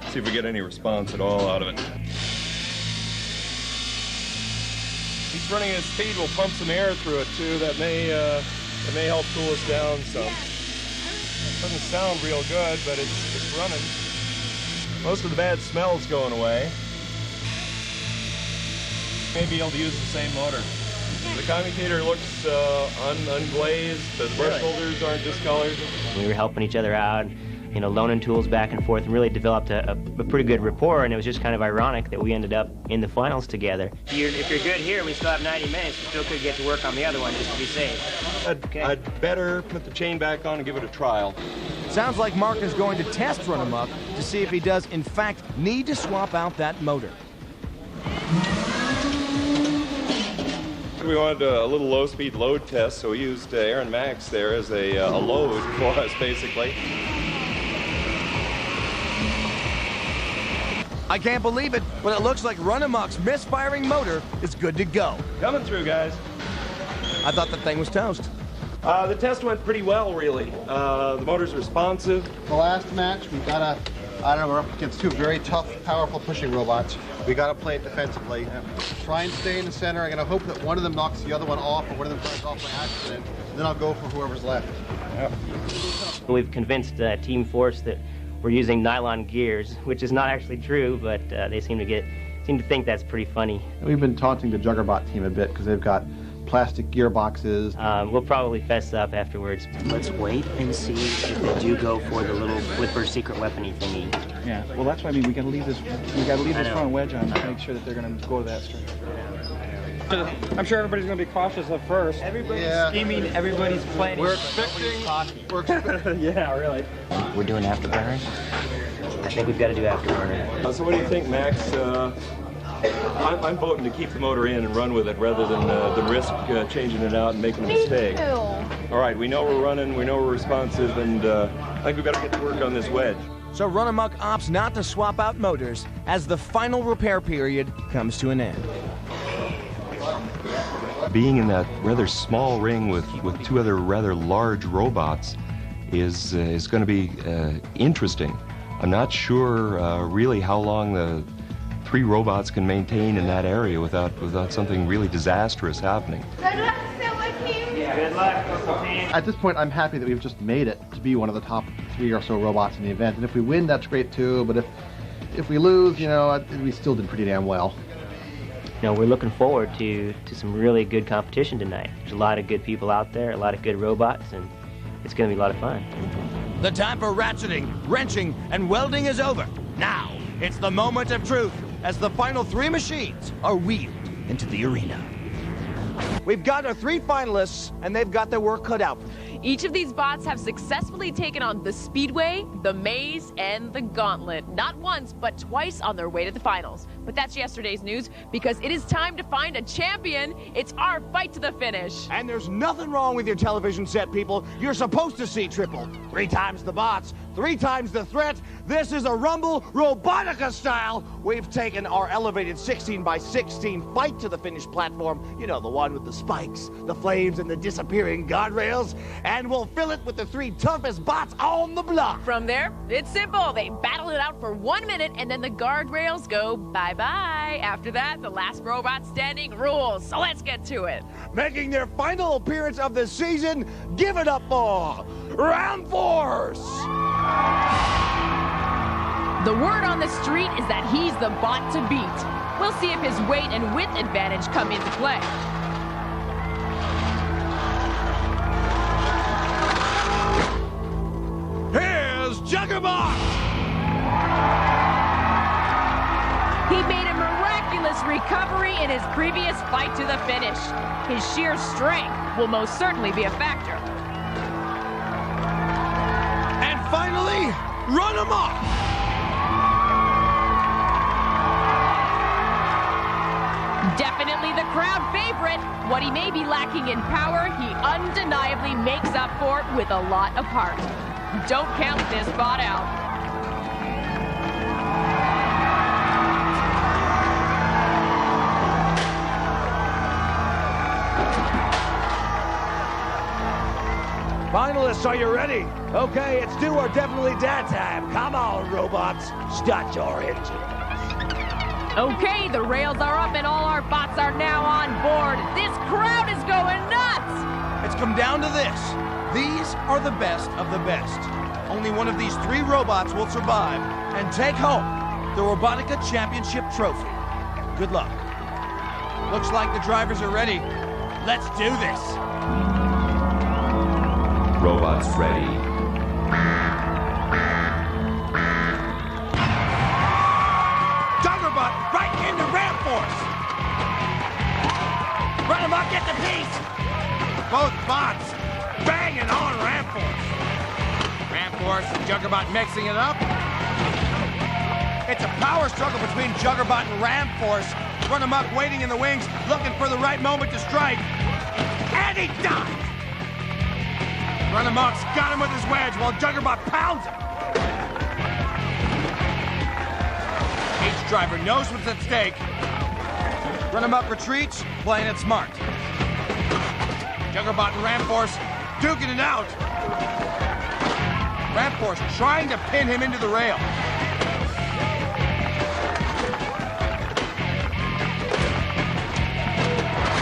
see if we get any response at all out of it. He's running his speed. We'll pump some air through it too. That may help cool us down some. Doesn't sound real good, but it's running. Most of the bad smell's going away. May be able to use the same motor. The commutator looks unglazed. The brush holders aren't discolored. We were helping each other out, loaning tools back and forth, and really developed a pretty good rapport, and it was just kind of ironic that we ended up in the finals together. If you're good here, we still have 90 minutes. We still could get to work on the other one just to be safe. I'd better put the chain back on and give it a trial. Sounds like Mark is going to test Run Amok to see if he does, in fact, need to swap out that motor. We wanted a little low-speed load test, so we used Aaron Max there as a load for us, basically. I can't believe it, but it looks like Run Amok's misfiring motor is good to go. Coming through, guys. I thought the thing was toast. The test went pretty well, really. The motor's responsive. The last match, we're up against two very tough, powerful pushing robots. We got to play it defensively. Try and stay in the center. I'm going to hope that one of them knocks the other one off, or one of them drives off by accident. And then I'll go for whoever's left. Yep. We've convinced Team Force that we're using nylon gears, which is not actually true, but they seem to think that's pretty funny. We've been taunting the Juggerbot team a bit because they've got plastic gearboxes. We'll probably fess up afterwards. Let's wait and see if they do go for the little Whipper secret weapony thingy. Yeah, well that's why I mean we gotta leave this front wedge on to make sure that they're gonna go to that straight. I'm sure everybody's gonna be cautious at first. Everybody's scheming, everybody's planning. We're expecting. Yeah, really. We're doing afterburner. I think we've got to do afterburner. So what do you think, Max? I'm voting to keep the motor in and run with it rather than risk changing it out and making a mistake. All right, we know we're running, we know we're responsive, and I think we've got to get to work on this wedge. So Run Amok opts not to swap out motors as the final repair period comes to an end. Being in that rather small ring with two other rather large robots is going to be interesting. I'm not sure really how long the three robots can maintain in that area without something really disastrous happening. Good luck, Silver Team. Good luck, Silver Team. At this point, I'm happy that we've just made it to be one of the top 3 or so robots in the event. And if we win, that's great too. But if we lose, we still did pretty damn well. We're looking forward to some really good competition tonight. There's a lot of good people out there, a lot of good robots, and it's going to be a lot of fun. The time for ratcheting, wrenching, and welding is over. Now, it's the moment of truth as the final 3 machines are wheeled into the arena. We've got our 3 finalists, and they've got their work cut out. Each of these bots have successfully taken on the Speedway, the Maze, and the Gauntlet. Not once, but twice on their way to the finals. But that's yesterday's news, because it is time to find a champion. It's our fight to the finish. And there's nothing wrong with your television set, people. You're supposed to see triple. 3 times the bots, 3 times the threat. This is a Rumble Robotica style. We've taken our elevated 16x16 fight to the finish platform, the one with the spikes, the flames, and the disappearing guardrails, and we'll fill it with the 3 toughest bots on the block. From there, it's simple. They battle it out for 1 minute, and then the guardrails go bye-bye. After that, the last robot standing rules. So let's get to it. Making their final appearance of the season, give it up for Round Force! The word on the street is that he's the bot to beat. We'll see if his weight and width advantage come into play. Here's Juggerbot! He made a miraculous recovery in his previous fight to the finish. His sheer strength will most certainly be a factor. And finally, Run Amok! crowd favorite. What he may be lacking in power, he undeniably makes up for it with a lot of heart. Don't count this bot out. Finalists, are you ready? Okay, it's do or definitely dad time. Come on, robots. Start your engines. Okay, the rails are up and all our bots are now on board. This crowd is going nuts! It's come down to this. These are the best of the best. Only one of these 3 robots will survive and take home the Robotica Championship trophy. Good luck. Looks like the drivers are ready. Let's do this. Robots ready. Juggerbot right into Ramp Force. Run him up, get the piece. Both bots banging on Ramp Force. Ramp Force and Juggerbot mixing it up. It's a power struggle between Juggerbot and Ramp Force. Run him up, waiting in the wings, looking for the right moment to strike. And he died. Run amok's got him with his wedge while Juggerbot pounds him. Each driver knows what's at stake. Run amok retreats, playing it smart. Juggerbot and Ramp Force duking it out. Ramp Force trying to pin him into the rail.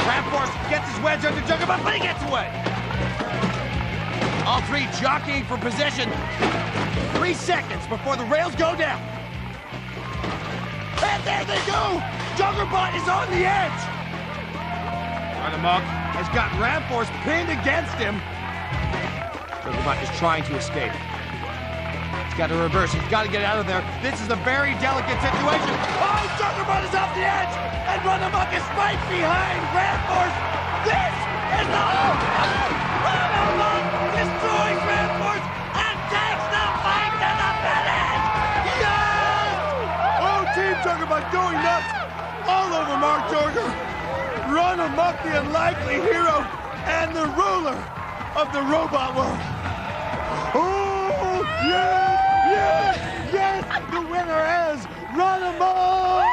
Ramp Force gets his wedge under Juggerbot, but he gets away. All 3 jockeying for position. 3 seconds before the rails go down. And there they go! Juggerbot is on the edge! Run amok has got Ramp Force pinned against him. Juggerbot is trying to escape. He's got to reverse. He's got to get out of there. This is a very delicate situation. Oh, Juggerbot is off the edge! And Run amok is right behind Ramp Force! This is the whole... Run amok destroys Ramp Force and takes the fight to the finish! Yes! Oh, Team Juggerbot going nuts all over Mark Jorger. Run amok, the unlikely hero and the ruler of the robot world. Oh, yes, yes, yes! The winner is Run amok!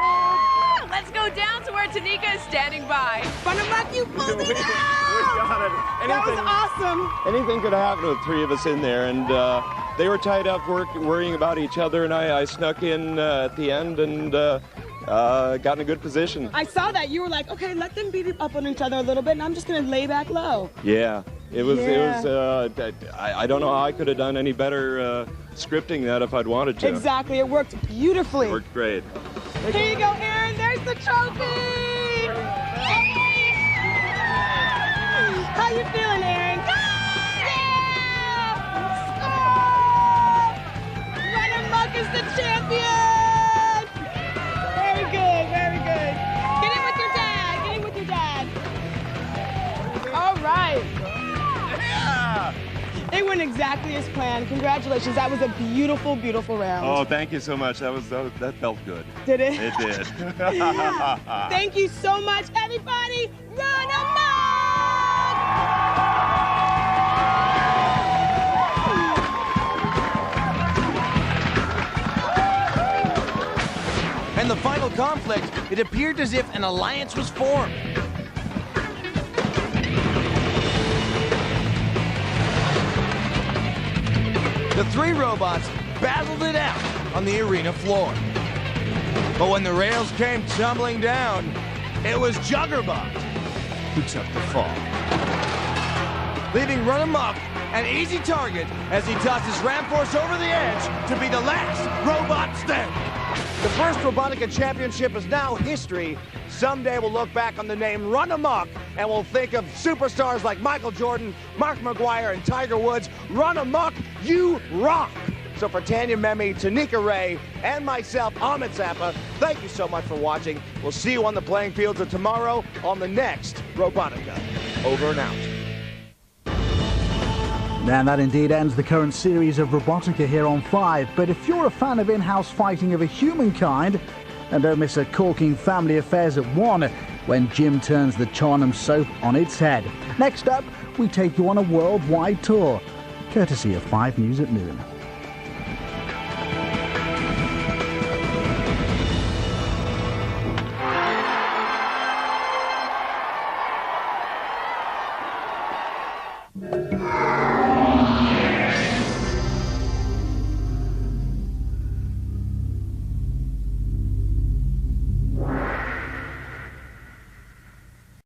Let's go down to where Tanika is standing by. Run amok, you pulled it out! We got it. That was awesome. Anything could happen with 3 of us in there, and they were tied up worrying about each other, and I snuck in at the end and got in a good position. I saw that. You were like, okay, let them beat up on each other a little bit, and I'm just going to lay back low. Yeah, it was. I don't know how I could have done any better scripting that if I'd wanted to. Exactly. It worked beautifully. It worked great. Here you go, Aaron. There's the trophy. How you feeling, Aaron? Yeah! Run amok is the champion! Very good, very good. Get in with your dad. Get in with your dad. All right. Yeah! It went exactly as planned. Congratulations. That was a beautiful, beautiful round. Oh, thank you so much. That felt good. Did it? It did. Thank you so much, everybody. Run amok! And the final conflict, it appeared as if an alliance was formed. The 3 robots battled it out on the arena floor. But when the rails came tumbling down, it was Juggerbot who took the fall. Leaving Run amok an easy target as he tosses Ramp Force over the edge to be the last robot standing. The first Robotica Championship is now history. Someday we'll look back on the name Run amok and we'll think of superstars like Michael Jordan, Mark McGuire, and Tiger Woods. Run amok, you rock! So for Tanya Memi, Tanika Ray, and myself, Ahmed Zappa, thank you so much for watching. We'll see you on the playing fields of tomorrow on the next Robotica. Over and out. And that indeed ends the current series of Robotica here on 5. But if you're a fan of in-house fighting of a humankind, and don't miss a corking Family Affairs at 1, when Jim turns the Charnham soap on its head. Next up, we take you on a worldwide tour, courtesy of 5 News at Noon.